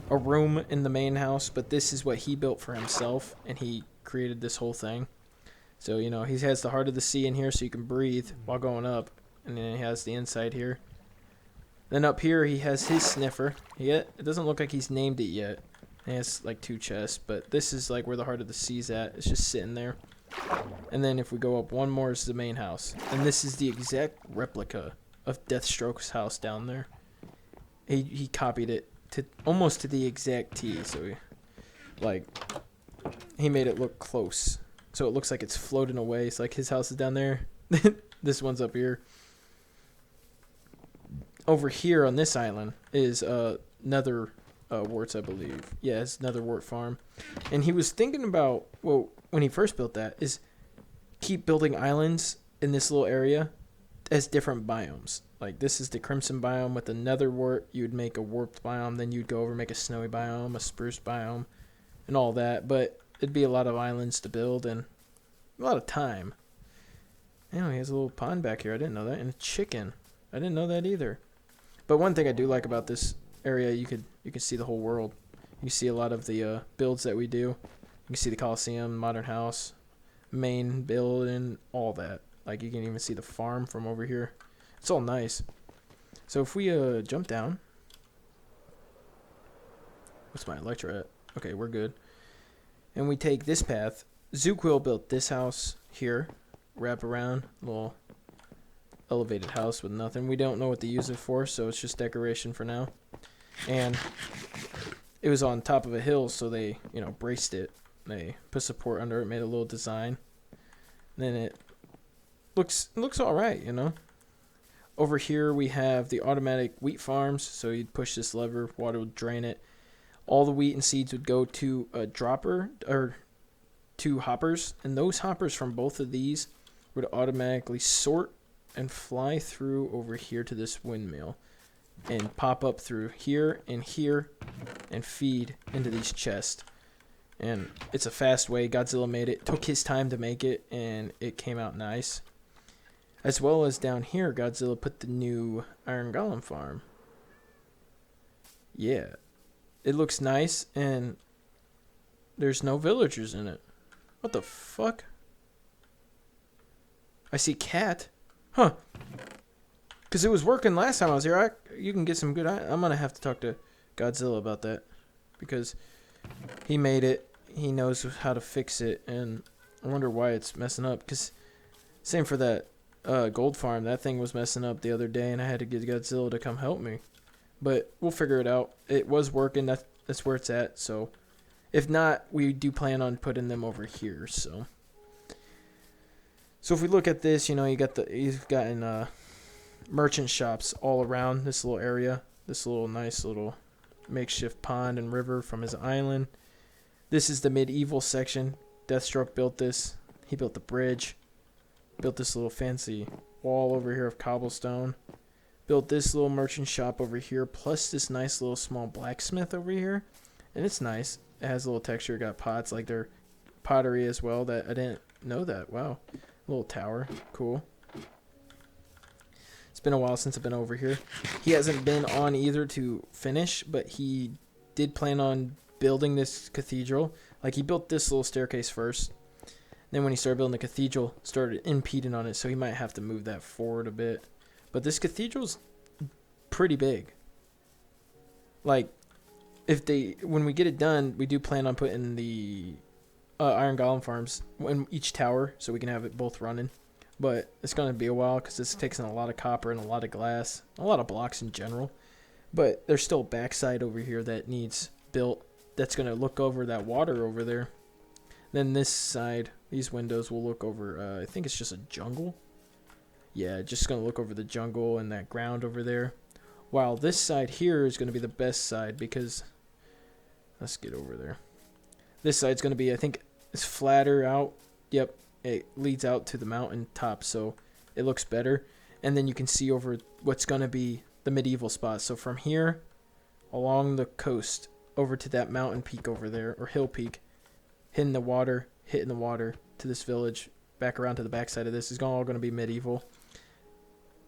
room in the main house, but this is what he built for himself, and he created this whole thing. So, he has the heart of the sea in here so you can breathe while going up. And then he has the inside here. Then up here, he has his sniffer. It doesn't look like he's named it yet. He has, 2 chests. But this is, where the heart of the sea's at. It's just sitting there. And then if we go up one more, is the main house. And this is the exact replica of Deathstroke's house down there. He copied it almost to the exact T. So, he made it look close. So it looks like it's floating away. It's like his house is down there. This one's up here. Over here on this island is Nether Warts, I believe. Yeah, it's Nether Wart Farm. And he was thinking about, when he first built that, is keep building islands in this little area as different biomes. This is the Crimson biome with the Nether Wart. You would make a warped biome. Then you'd go over and make a snowy biome, a spruce biome, and all that. But it'd be a lot of islands to build and a lot of time. He has a little pond back here. I didn't know that. And a chicken. I didn't know that either. But one thing I do like about this area, you can see the whole world. You can see a lot of the builds that we do. You can see the Colosseum, modern house, main build, and all that. You can even see the farm from over here. It's all nice. So if we jump down. What's my Electra at? Okay, we're good. And we take this path. Zuquil built this house here. Wrap around. Little elevated house with nothing. We don't know what to use it for, so it's just decoration for now. And it was on top of a hill, so they, braced it. They put support under it, made a little design. Then it looks all right, Over here we have the automatic wheat farms, so you'd push this lever, water would drain it. All the wheat and seeds would go to a dropper, or 2 hoppers, and those hoppers from both of these would automatically sort and fly through over here to this windmill and pop up through here and feed into these chests. And it's a fast way. Godzilla made it, took his time to make it, and it came out nice. As well as down here, Godzilla put the new Iron Golem farm. Yeah, it looks nice, and there's no villagers in it. What the fuck? I see cat. Huh. Because it was working last time I was here. You can get some good... I'm going to have to talk to Godzilla about that. Because he made it. He knows how to fix it. And I wonder why it's messing up. Because same for that gold farm. That thing was messing up the other day. And I had to get Godzilla to come help me. But we'll figure it out. It was working. That's where it's at. So if not, we do plan on putting them over here. So if we look at this, you've gotten merchant shops all around this little area. This little nice little makeshift pond and river from his island. This is the medieval section. Deathstroke built this. He built the bridge. Built this little fancy wall over here of cobblestone. Built this little merchant shop over here, plus this nice little small blacksmith over here. And it's nice. It has a little texture. Got pots like their pottery as well. That I didn't know that. Wow. Little tower. Cool. It's been a while since I've been over here. He hasn't been on either to finish, but he did plan on building this cathedral. Like, he built this little staircase first. Then when he started building the cathedral, started impeding on it, so he might have to move that forward a bit. But this cathedral's pretty big. Like, when we get it done, we do plan on putting the iron golem farms in each tower so we can have it both running. But it's going to be a while because this takes in a lot of copper and a lot of glass, a lot of blocks in general. But there's still a backside over here that needs built that's going to look over that water over there. Then this side, these windows will look over, I think it's just a jungle. Yeah, just going to look over the jungle and that ground over there. While this side here is going to be the best side because, let's get over there. This side's going to be, I think, it's flatter out. Yep, it leads out to the mountain top, so it looks better. And then you can see over what's going to be the medieval spot. So from here, along the coast, over to that mountain peak over there, or hill peak, hitting the water to this village, back around to the backside of this, is all going to be medieval.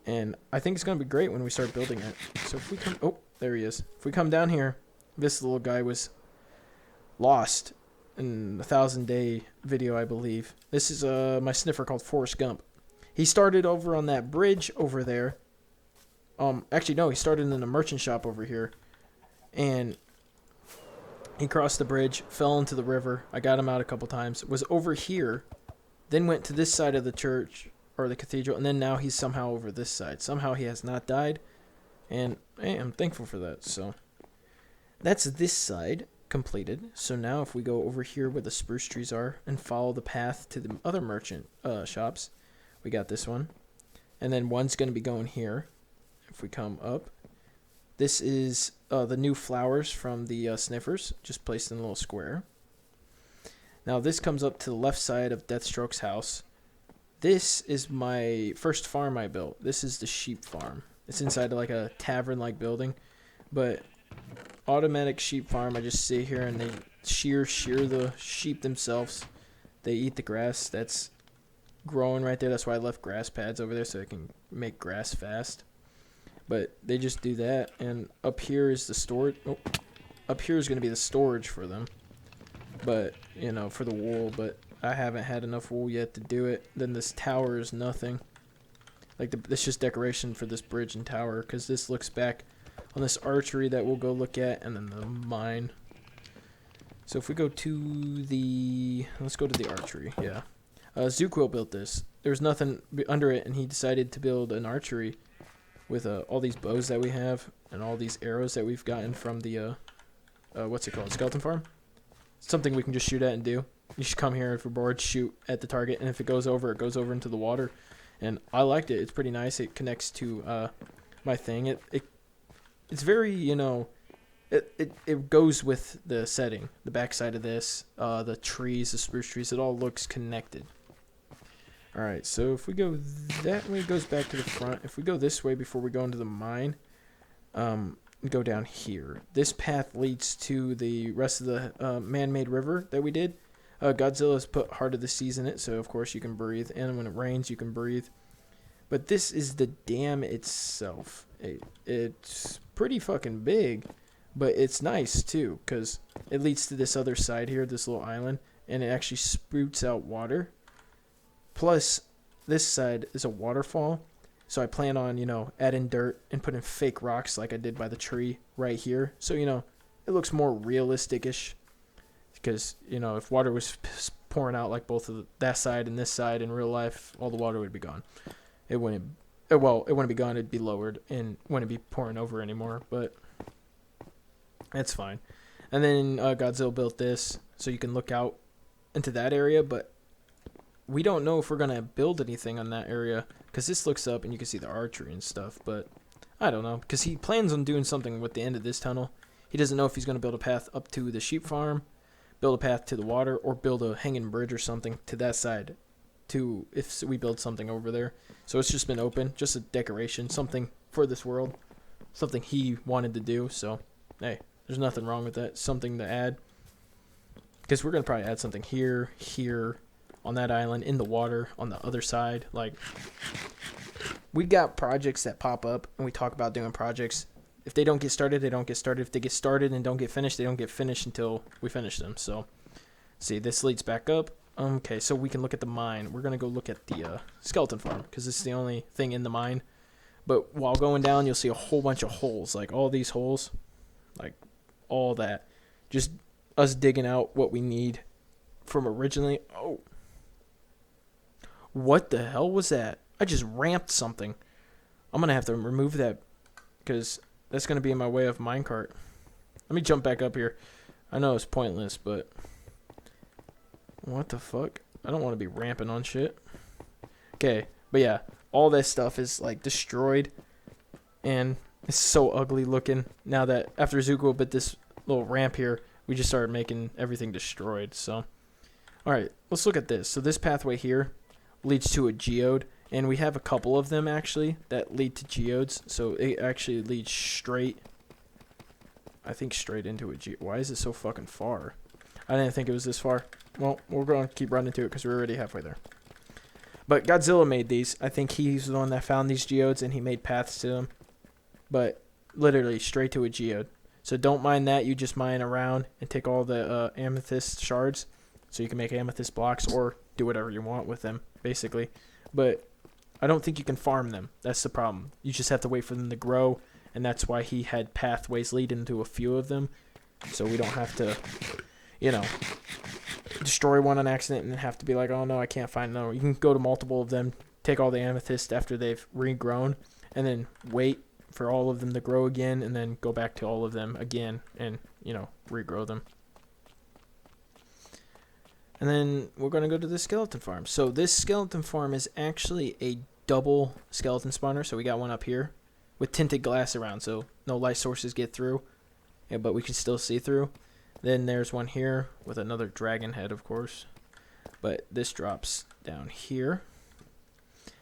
And I think it's going to be great when we start building it. So if we come... Oh, there he is. If we come down here, this little guy was lost in 1,000-day video, I believe. This is my sniffer called Forrest Gump. He started over on that bridge over there. Actually, no, he started in a merchant shop over here. And he crossed the bridge, fell into the river. I got him out a couple times. Was over here, then went to this side of the church, or the cathedral, and then now he's somehow over this side. Somehow he has not died, and hey, I'm thankful for that. So that's this side completed. So now if we go over here where the spruce trees are and follow the path to the other merchant shops, we got this one. And then one's going to be going here. If we come up, this is the new flowers from the sniffers, just placed in a little square. Now this comes up to the left side of Deathstroke's house. This is my first farm I built. This is the sheep farm. It's inside of like a tavern-like building, but automatic sheep farm. I just sit here and they shear the sheep themselves. They eat the grass that's growing right there. That's why I left grass pads over there so I can make grass fast. But they just do that, and up here is the storage. Oh, up here is going to be the storage for them, but for the wool. But I haven't had enough wool yet to do it. Then this tower is nothing. Like this just decoration for this bridge and tower, because this looks back on this archery that we'll go look at, and then the mine. So if we go to let's go to the archery. Yeah, Zuquil built this. There was nothing under it, and he decided to build an archery with all these bows that we have and all these arrows that we've gotten from the what's it called, skeleton farm. Something we can just shoot at and do. You should come here if we're bored, shoot at the target, and if it goes over, it goes over into the water. And I liked it. It's pretty nice. It connects to my thing. It's very, it goes with the setting. The backside of this, the trees, the spruce trees, it all looks connected. All right, so if we go that way, it goes back to the front. If we go this way before we go into the mine, go down here. This path leads to the rest of the man-made river that we did. Godzilla's put Heart of the Seas in it, so of course you can breathe. And when it rains, you can breathe. But this is the dam itself. It's pretty fucking big, But it's nice too because it leads to this other side here, this little island, and it actually sprouts out water. Plus, this side is a waterfall, so I plan on, adding dirt and putting fake rocks like I did by the tree right here. So, it looks more realistic-ish because, if water was pouring out like both of that side and this side in real life, all the water would be gone. It wouldn't be gone, it'd be lowered and wouldn't be pouring over anymore, but it's fine. And then Godzilla built this so you can look out into that area, but we don't know if we're going to build anything on that area because this looks up and you can see the archery and stuff, but I don't know because he plans on doing something with the end of this tunnel. He doesn't know if he's going to build a path up to the sheep farm, build a path to the water, or build a hanging bridge or something to that side to if we build something over there. So it's just been open, just a decoration, something for this world, something he wanted to do. So, hey, there's nothing wrong with that, something to add. Because we're going to probably add something here, on that island, in the water, on the other side. Like, we got projects that pop up, and we talk about doing projects. If they don't get started, they don't get started. If they get started and don't get finished, they don't get finished until we finish them. So, see, this leads back up. Okay, so we can look at the mine. We're going to go look at the skeleton farm, because this is the only thing in the mine. But while going down, you'll see a whole bunch of holes. Like, all these holes. Like, all that. Just us digging out what we need from originally. Oh. What the hell was that? I just ramped something. I'm going to have to remove that because that's going to be in my way of minecart. Let me jump back up here. I know it's pointless, but what the fuck? I don't want to be ramping on shit. Okay, but yeah, all this stuff is like destroyed and it's so ugly looking now that after Zuko built this little ramp here, we just started making everything destroyed. So, all right, let's look at this. So this pathway here leads to a geode, and we have a couple of them actually that lead to geodes. So it actually leads straight, I think, straight into a geode. Why is it so fucking far? I didn't think it was this far. Well, we're going to keep running to it because we're already halfway there. But Godzilla made these. I think he's the one that found these geodes, and he made paths to them. But literally straight to a geode. So don't mine that. You just mine around and take all the amethyst shards so you can make amethyst blocks or do whatever you want with them, basically. But I don't think you can farm them. That's the problem. You just have to wait for them to grow, and that's why he had pathways leading to a few of them. So we don't have to, destroy one on accident and then have to be like, oh no, I can't find another. You can go to multiple of them, take all the amethyst after they've regrown, and then wait for all of them to grow again, and then go back to all of them again and, regrow them. And then we're going to go to the skeleton farm. So this skeleton farm is actually a double skeleton spawner. So we got one up here with tinted glass around, so no light sources get through, but we can still see through. Then there's one here with another dragon head, of course. But this drops down here.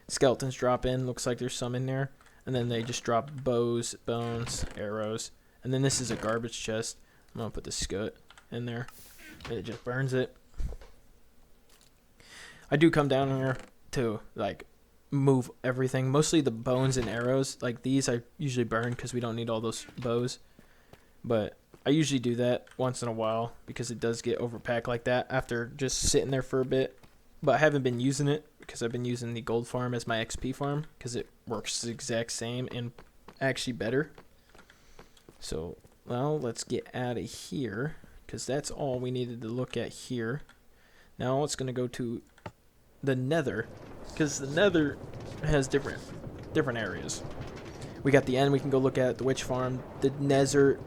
Skeletons drop in. Looks like there's some in there. And then they just drop bows, bones, arrows. And then this is a garbage chest. I'm going to put the scut in there. And it just burns it. I do come down here to, move everything. Mostly the bones and arrows. Like these I usually burn because we don't need all those bows. But I usually do that once in a while because it does get overpacked like that after just sitting there for a bit. But I haven't been using it because I've been using the gold farm as my XP farm because it works the exact same and actually better. So, well, let's get out of here because that's all we needed to look at here. Now it's going to go to the nether because the nether has different areas. We got the end we can go look at, the witch farm, the nether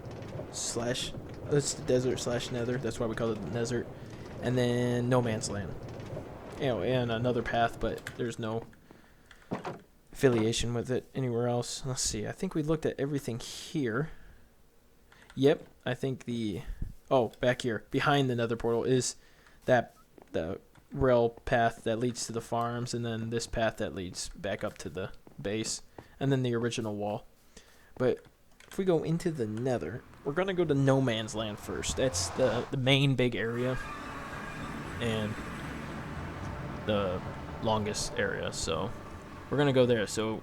slash, that's the desert slash nether, that's why we call it the desert, and then no man's land. And another path, but there's no affiliation with it anywhere else. Let's see, I think we looked at everything here. Yep, I think back here, behind the nether portal is the rail path that leads to the farms, and then this path that leads back up to the base, and then the original wall. But if we go into the nether, we're going to go to no man's land first. That's the main big area and the longest area, so we're going to go there. So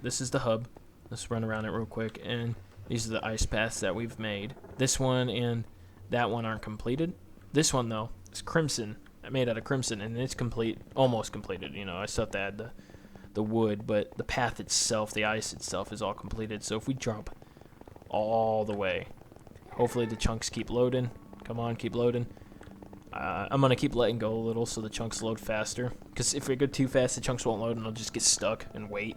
this is the hub. Let's run around it real quick, and These are the ice paths that we've made. This one and that one aren't completed. This one, though, is crimson. I made out of crimson, and it's complete, almost completed. You know, I still have to add the wood, but the path itself, the ice itself, is all completed. So if we jump all the way, hopefully the chunks keep loading. Come on, keep loading. I'm going to keep letting go a little so the chunks load faster. Because if we go too fast, the chunks won't load, and I'll just get stuck and wait.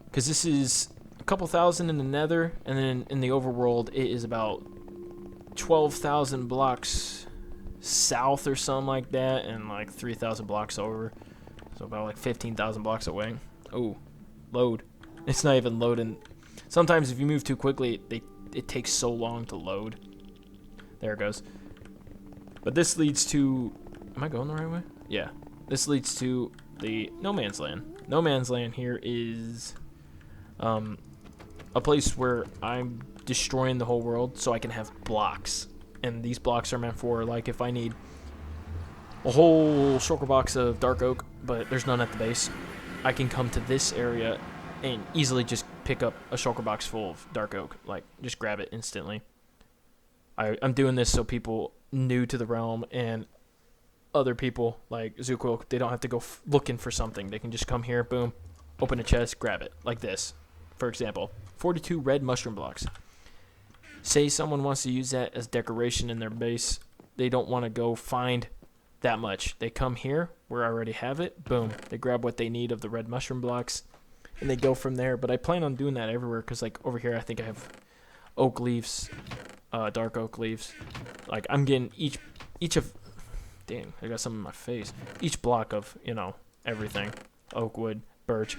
Because this is a couple thousand in the nether, and then in the overworld, it is about 12,000 blocks south or something like that, and like 3,000 blocks over. So about like 15,000 blocks away. Oh, load. It's not even loading. Sometimes if you move too quickly, it takes so long to load. There it goes. But this leads to... Am I going the right way? Yeah. This leads to the No Man's Land. No Man's Land here is a place where I'm destroying the whole world so I can have blocks. And these blocks are meant for, like, if I need a whole shulker box of dark oak, but there's none at the base, I can come to this area and easily just pick up a shulker box full of dark oak. Like, just grab it instantly. I'm doing this so people new to the realm and other people like Zookwook, they don't have to go looking for something. They can just come here, boom, open a chest, grab it. Like this, for example. 42 red mushroom blocks. Say someone wants to use that as decoration in their base. They don't want to go find that much. They come here, where I already have it, boom. They grab what they need of the red mushroom blocks, and they go from there. But I plan on doing that everywhere, because like over here I think I have oak leaves, dark oak leaves. Like I'm getting each of, dang, I got some in my face. Each block of, you know, everything. Oak wood, birch.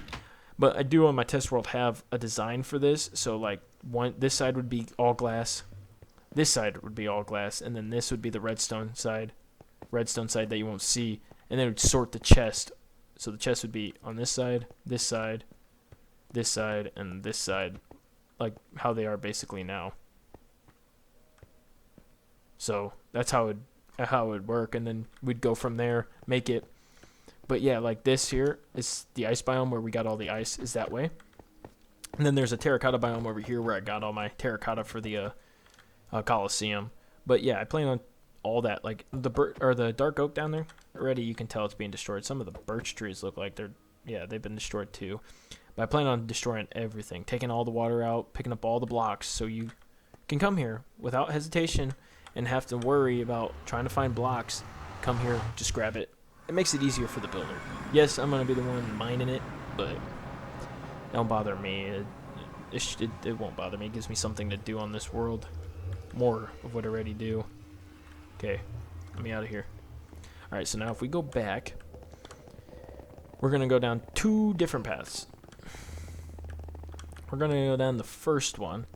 But I do on my test world have a design for this. So like this side would be all glass. This side would be all glass, and then this would be the redstone side that you won't see, and then it would sort the chest. So the chest would be on this side, this side, this side, and this side, like how they are basically now. So that's how it would work, and then we'd go from there, make it. But yeah, like this here is the ice biome where we got all the ice, is that way. And then there's a terracotta biome over here where I got all my terracotta for the Coliseum. But yeah, I plan on all that, like the dark oak down there. Already you can tell it's being destroyed. Some of the birch trees look like they've been destroyed too. But I plan on destroying everything, taking all the water out, picking up all the blocks, so you can come here without hesitation and have to worry about trying to find blocks. Come here, just grab it. It makes it easier for the builder. Yes, I'm gonna be the one mining it, but it don't bother me. It won't bother me. It gives me something to do on this world. More of what I already do. Okay, let me out of here. Alright, so now if we go back, we're going to go down two different paths. We're going to go down the first one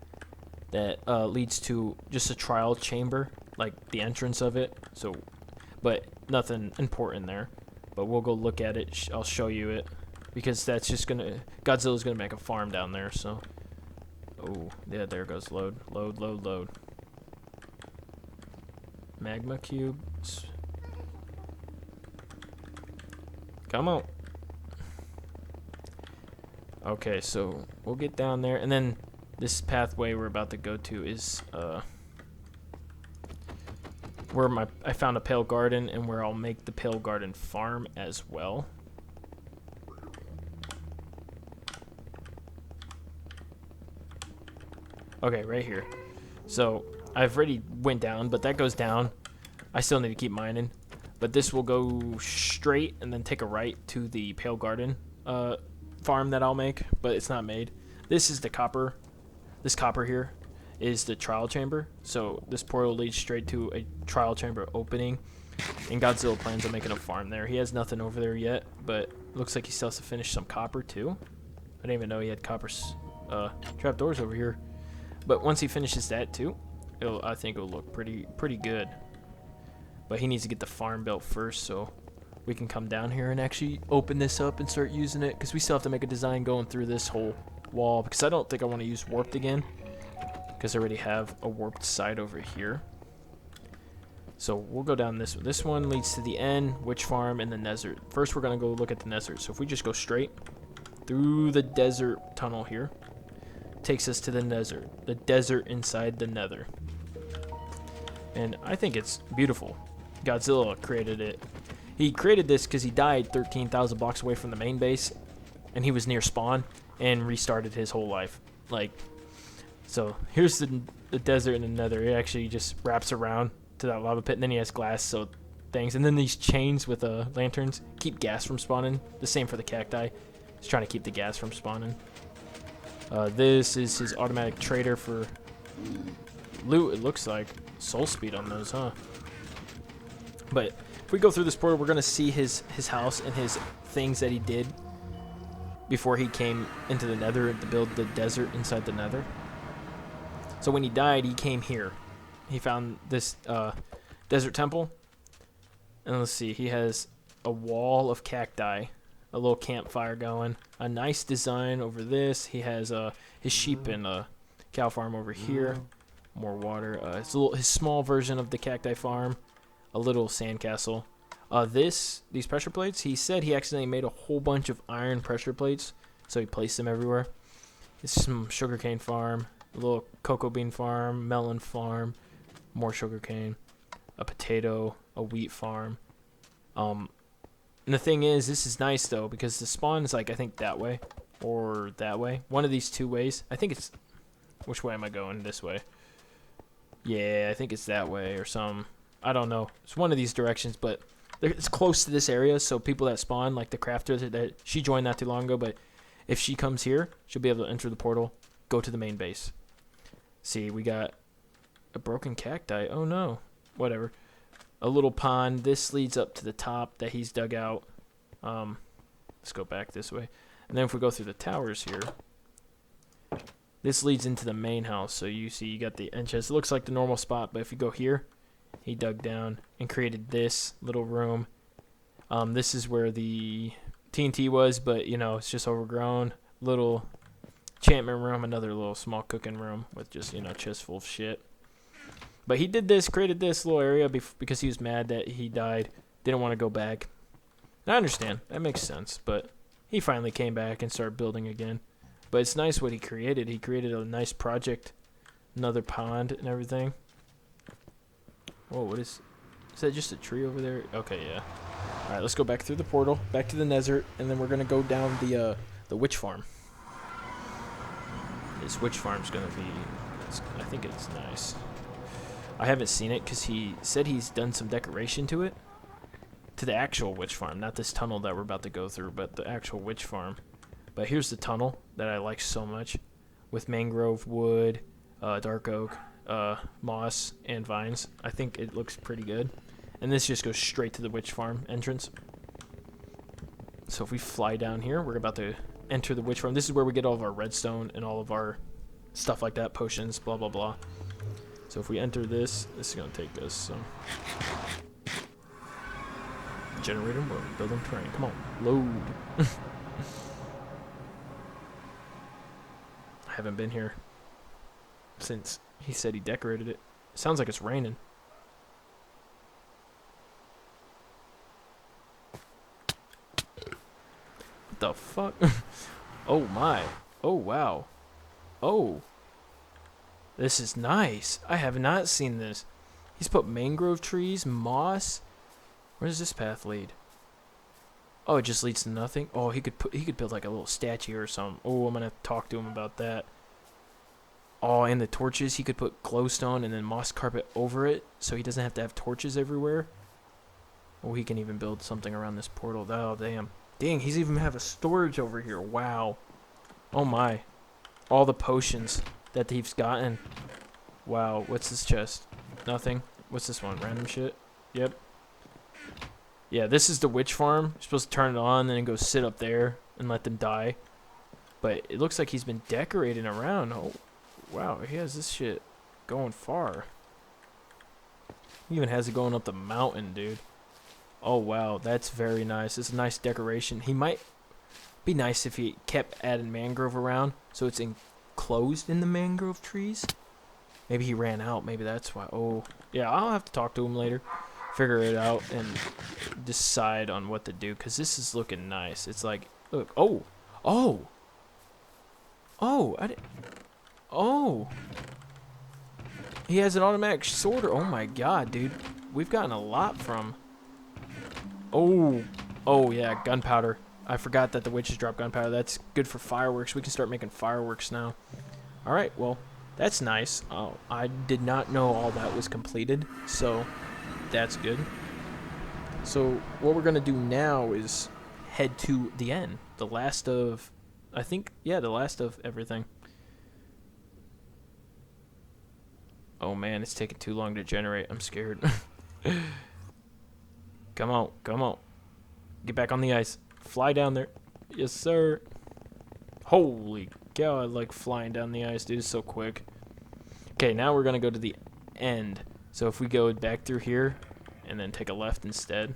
that leads to just a trial chamber, like the entrance of it. So, but nothing important there. But we'll go look at it. I'll show you it. Because that's just going to... Godzilla's going to make a farm down there, so... Oh, yeah, there goes load. Load, load, load. Magma cubes. Come on. Okay, so we'll get down there, and then this pathway we're about to go to is where I found a Pale Garden, and where I'll make the Pale Garden farm as well. Okay, right here. So I've already went down, but that goes down. I still need to keep mining. But this will go straight and then take a right to the Pale Garden farm that I'll make, but it's not made. This is the copper. This copper here is the trial chamber. So this portal leads straight to a trial chamber opening. And Godzilla plans on making a farm there. He has nothing over there yet, but looks like he still has to finish some copper too. I didn't even know he had copper trapdoors over here. But once he finishes that too, I think it'll look pretty good. But he needs to get the farm built first, so we can come down here and actually open this up and start using it. Because we still have to make a design going through this whole wall. Because I don't think I want to use warped again. Because I already have a warped side over here. So we'll go down this one. This one leads to the end, witch farm, and the desert. First we're going to go look at the desert. So if we just go straight through the desert tunnel here takes us to the desert inside the Nether. And I think it's beautiful. Godzilla created it. He created this because he died 13,000 blocks away from the main base, and he was near spawn, and restarted his whole life. Like, so here's the desert in the Nether. It actually just wraps around to that lava pit, and then he has glass, so things. And then these chains with lanterns keep gas from spawning. The same for the cacti. He's trying to keep the gas from spawning. This is his automatic trader for loot. It looks like soul speed on those, huh? But if we go through this portal, we're gonna see his house and his things that he did before he came into the Nether to build the desert inside the Nether. So when he died, he came here. He found this desert temple, and let's see, he has a wall of cacti, a little campfire going, a nice design over this. He has his sheep and cow farm over here, more water. It's his small version of the cacti farm, a little sandcastle. These pressure plates, he said he accidentally made a whole bunch of iron pressure plates, so he placed them everywhere. It's some sugarcane farm, a little cocoa bean farm, melon farm, more sugarcane, a potato, a wheat farm. And the thing is, this is nice though, because the spawn is like, I think that way or that way. One of these two ways. I think it's, which way am I going? This way. Yeah, I think it's that way or some, I don't know. It's one of these directions, but it's close to this area, so people that spawn, like the crafter that she joined not too long ago, but if she comes here, she'll be able to enter the portal, go to the main base. See, we got a broken cacti. Oh no. Whatever. A little pond. This leads up to the top that he's dug out. Let's go back this way. And then if we go through the towers here, this leads into the main house. So you see you got the entrance. It looks like the normal spot, but if you go here, he dug down and created this little room. This is where the TNT was, but you know, it's just overgrown. Little enchantment room, another little small cooking room with just, you know, chest full of shit. But he did this, created this little area because he was mad that he died. Didn't want to go back. And I understand. That makes sense. But he finally came back and started building again. But it's nice what he created. He created a nice project. Another pond and everything. Whoa, what is that just a tree over there? Okay, yeah. Alright, let's go back through the portal, back to the desert, and then we're going to go down the witch farm. This witch farm's going to be, I think it's nice. I haven't seen it because he said he's done some decoration to it. To the actual witch farm, not this tunnel that we're about to go through, but the actual witch farm. But here's the tunnel that I like so much, with mangrove wood, dark oak, moss, and vines. I think it looks pretty good. And this just goes straight to the witch farm entrance. So if we fly down here, we're about to enter the witch farm. This is where we get all of our redstone and all of our stuff like that, potions, blah, blah, blah. So if we enter this is going to take us. So. Generator mode, building terrain. Come on, load. I haven't been here since he said he decorated it. Sounds like it's raining. What the fuck? Oh my. Oh wow. Oh. This is nice. I have not seen this. He's put mangrove trees, moss. Where does this path lead? Oh, it just leads to nothing. Oh, he could build like a little statue or something. Oh, I'm gonna talk to him about that. Oh, and the torches, he could put glowstone and then moss carpet over it, so he doesn't have to have torches everywhere. Oh, he can even build something around this portal. Oh, damn. Dang, he's even have a storage over here. Wow. Oh my. All the potions that he's gotten. Wow, what's this chest? Nothing. What's this one? Random shit? Yep. Yeah, this is the witch farm. You're supposed to turn it on, then go sit up there and let them die. But it looks like he's been decorating around. Oh, wow, he has this shit going far. He even has it going up the mountain, dude. Oh, wow, that's very nice. It's a nice decoration. He might be nice if he kept adding mangrove around, so it's enclosed in the mangrove trees. Maybe he ran out. Maybe that's why. Oh, yeah, I'll have to talk to him later. Figure it out and decide on what to do, because this is looking nice. It's like, look, oh, I didn't, Oh! He has an automatic sorter. Oh my god, dude. We've gotten a lot from... Oh! Oh, yeah, gunpowder. I forgot that the witches drop gunpowder. That's good for fireworks. We can start making fireworks now. Alright, well, that's nice. Oh, I did not know all that was completed, so that's good. So what we're going to do now is head to the end. The last of... I think, yeah, the last of everything. Oh man, it's taking too long to generate. I'm scared. Come on, come on. Get back on the ice. Fly down there. Yes, sir. Holy cow, I like flying down the ice, dude. It's so quick. Okay, now we're going to go to the end. So if we go back through here and then take a left instead,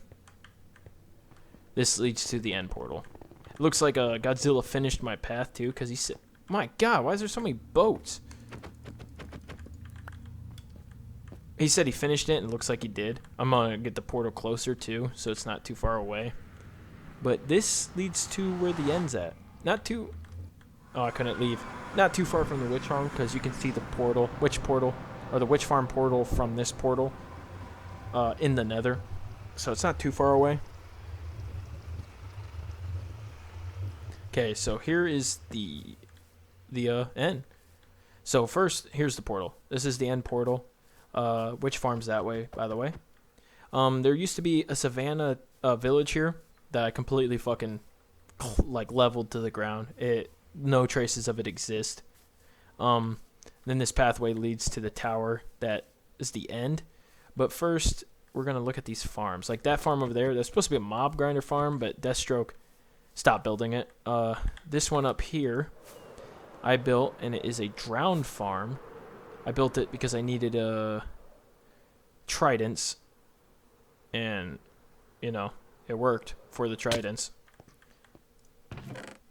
this leads to the end portal. It looks like Godzilla finished my path too, because he said, my god, why is there so many boats? He said he finished it, and it looks like he did. I'm going to get the portal closer, too, so it's not too far away. But this leads to where the end's at. Not too... Oh, I couldn't leave. Not too far from the witch farm, because you can see the portal, or the witch farm portal from this portal in the nether. So it's not too far away. Okay, so here is the end. So first, here's the portal. This is the end portal. Witch farm's that way, by the way. There used to be a savannah village here that I completely fucking like leveled to the ground. No traces of it exist. Then this pathway leads to the tower that is the end. But first, we're gonna look at these farms. Like that farm over there, that's supposed to be a mob grinder farm, but Deathstroke stopped building it. This one up here, I built, and it is a drowned farm. I built it because I needed tridents, and you know it worked for the tridents.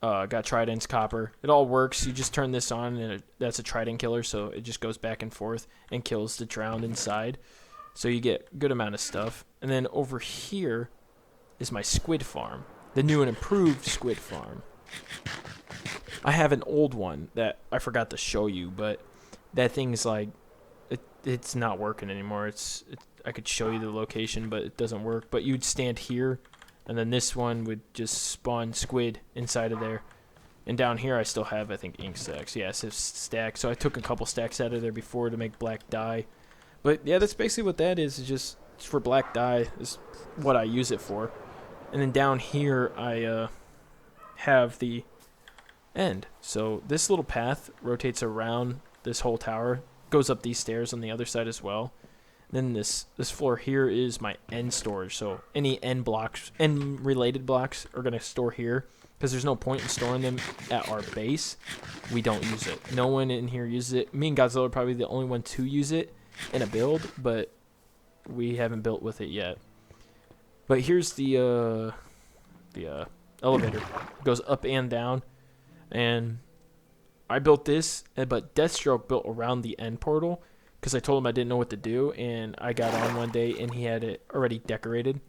Got tridents, copper. It all works. You just turn this on, and that's a trident killer, so it just goes back and forth and kills the drowned inside. So you get a good amount of stuff. And then over here is my squid farm, the new and improved squid farm. I have an old one that I forgot to show you, but that thing's like, it's not working anymore. I could show you the location, but it doesn't work. But you'd stand here, and then this one would just spawn squid inside of there. And down here I still have, I think, ink stacks. Yeah, it's a stack. So I took a couple stacks out of there before to make black dye. But yeah, that's basically what that is. It's for black dye is what I use it for. And then down here I have the end. So this little path rotates around this whole tower, goes up these stairs on the other side as well. Then this floor here is my end storage. So any end related blocks are going to store here, because there's no point in storing them at our base. We don't use it. No one in here uses it. Me and Godzilla are probably the only one to use it in a build, but we haven't built with it yet. But here's the elevator. It goes up and down, and I built this, but Deathstroke built around the end portal because I told him I didn't know what to do, and I got on one day and he had it already decorated.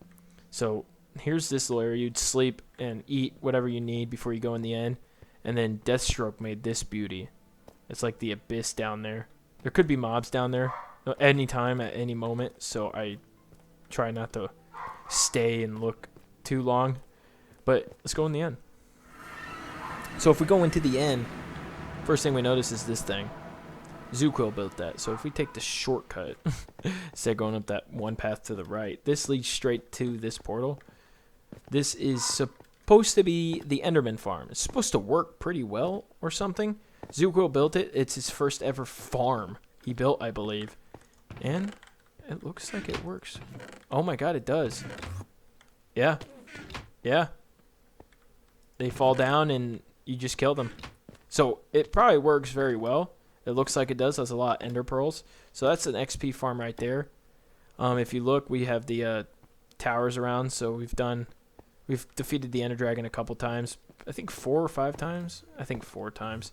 So here's this little area. You'd sleep and eat whatever you need before you go in the end, and then Deathstroke made this beauty. It's like the abyss down there. There could be mobs down there anytime at any moment, so I try not to stay and look too long. But let's go in the end. So if we go into the end, first thing we notice is this thing. Zooquill built that. So if we take the shortcut, instead of going up that one path to the right, this leads straight to this portal. This is supposed to be the Enderman farm. It's supposed to work pretty well or something. Zooquill built it. It's his first ever farm he built, I believe. And it looks like it works. Oh my god, it does. Yeah. Yeah. They fall down and you just kill them. So it probably works very well. It looks like it does. Has a lot of ender pearls. So that's an XP farm right there. If you look, we have the towers around. So we've defeated the ender dragon a couple times. I think 4 or 5 times. I think 4 times.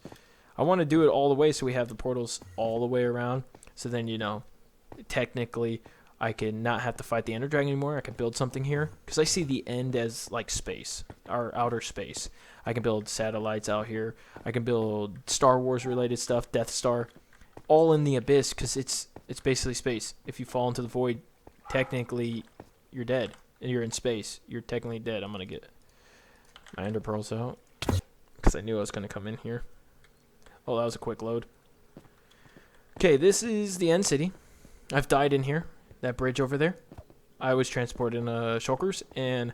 I want to do it all the way so we have the portals all the way around. So then, you know, technically I can not have to fight the Ender Dragon anymore. I can build something here because I see the end as like space, or outer space. I can build satellites out here. I can build Star Wars related stuff, Death Star, all in the abyss because it's basically space. If you fall into the void, technically you're dead. And you're in space. You're technically dead. I'm gonna get my Ender Pearls out because I knew I was gonna come in here. Oh, that was a quick load. Okay, this is the end city. I've died in here. That bridge over there. I was transporting shulkers, and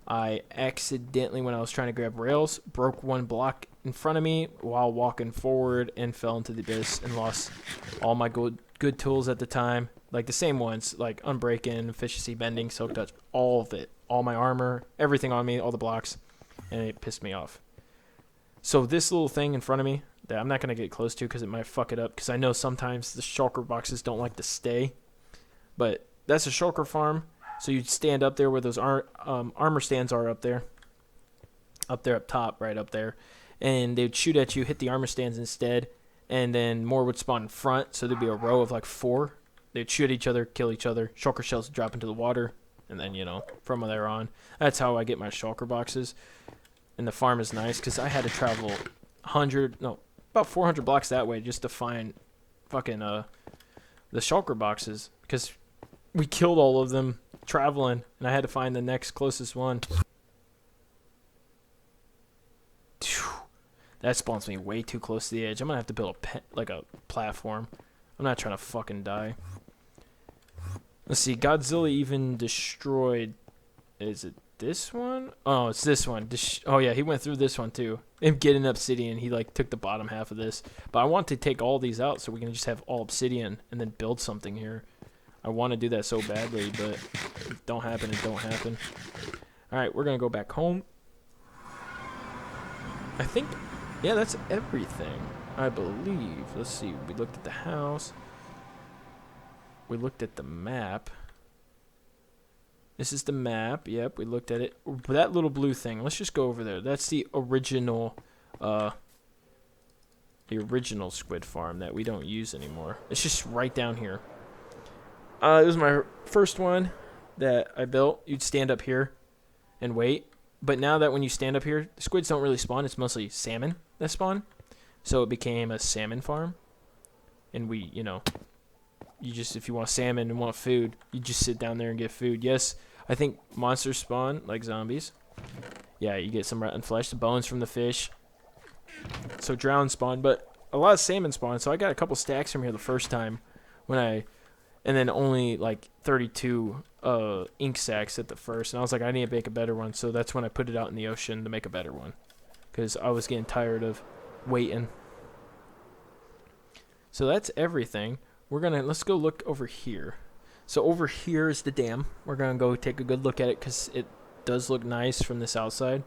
I accidentally, when I was trying to grab rails, broke one block in front of me while walking forward and fell into the abyss and lost all my good tools at the time. Like the same ones, like Unbreaking, Efficiency, Bending, Silk Touch, all of it. All my armor, everything on me, all the blocks, and it pissed me off. So this little thing in front of me that I'm not going to get close to because it might fuck it up, because I know sometimes the shulker boxes don't like to stay. But that's a shulker farm, so you'd stand up there where those armor stands are up there. Up top, right up there. And they'd shoot at you, hit the armor stands instead, and then more would spawn in front, so there'd be a row of like 4. They'd shoot at each other, kill each other. Shulker shells would drop into the water, and then, from there on. That's how I get my shulker boxes. And the farm is nice, because I had to travel about 400 blocks that way just to find fucking the shulker boxes, because we killed all of them traveling, and I had to find the next closest one. That spawns me way too close to the edge. I'm gonna have to build a platform. I'm not trying to fucking die. Let's see. Godzilla even destroyed. Is it this one? Oh, it's this one. Oh yeah, he went through this one too. Him getting obsidian, he like took the bottom half of this. But I want to take all these out so we can just have all obsidian and then build something here. I want to do that so badly, but it don't happen. It don't happen. All right, we're gonna go back home. I think, yeah, that's everything, I believe. Let's see. We looked at the house. We looked at the map. This is the map. Yep, we looked at it. That little blue thing. Let's just go over there. That's the original squid farm that we don't use anymore. It's just right down here. It was my first one that I built. You'd stand up here and wait. But now that when you stand up here, the squids don't really spawn. It's mostly salmon that spawn. So it became a salmon farm. And we, if you want salmon and want food, you just sit down there and get food. Yes, I think monsters spawn like zombies. Yeah, you get some rotten flesh, the bones from the fish. So drown spawn, but a lot of salmon spawn. So I got a couple stacks from here the first time and then only like 32 ink sacks at the first. And I was like, I need to make a better one. So that's when I put it out in the ocean to make a better one, because I was getting tired of waiting. So that's everything. Let's go look over here. So over here is the dam. We're gonna go take a good look at it because it does look nice from this outside.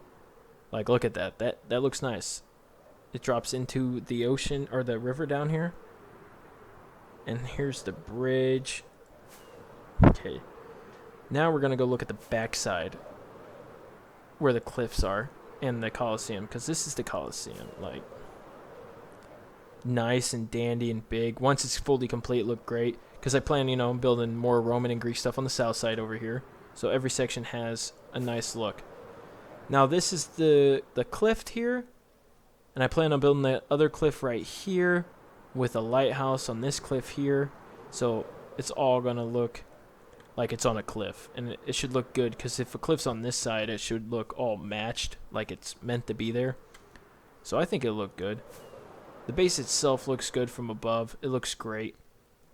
Like, look at that. That looks nice. It drops into the ocean or the river down here. And here's the bridge. Okay. Now we're gonna go look at the backside where the cliffs are and the Colosseum, because this is the Colosseum. Like, nice and dandy and big. Once it's fully complete, look great. Because I plan, building more Roman and Greek stuff on the south side over here. So every section has a nice look. Now this is the cliff here. And I plan on building that other cliff right here with a lighthouse on this cliff here. So it's all going to look like it's on a cliff. And it should look good, because if a cliff's on this side, it should look all matched like it's meant to be there. So I think it'll look good. The base itself looks good from above. It looks great.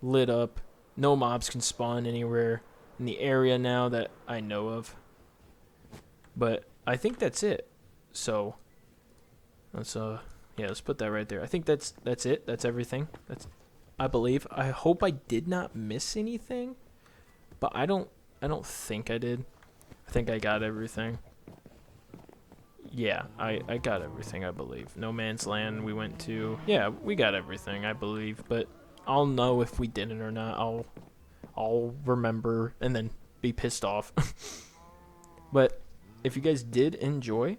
Lit up. No mobs can spawn anywhere in the area now that I know of. But I think that's it. So let's put that right there. I think that's it. That's everything. I believe. I hope I did not miss anything, but I don't think I did. I think I got everything. Yeah, I got everything, I believe. No Man's Land we went to. Yeah, we got everything, I believe. But I'll know if we didn't or not. I'll remember and then be pissed off. But if you guys did enjoy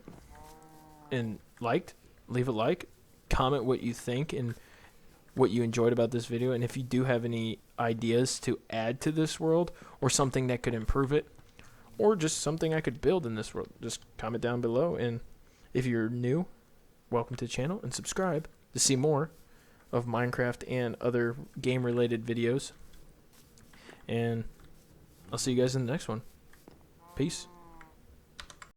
and liked, leave a like. Comment what you think. And what you enjoyed about this video, and if you do have any ideas to add to this world or something that could improve it, or just something I could build in this world, just comment down below. And if you're new, welcome to the channel and subscribe to see more of Minecraft and other game related videos. And I'll see you guys in the next one. Peace.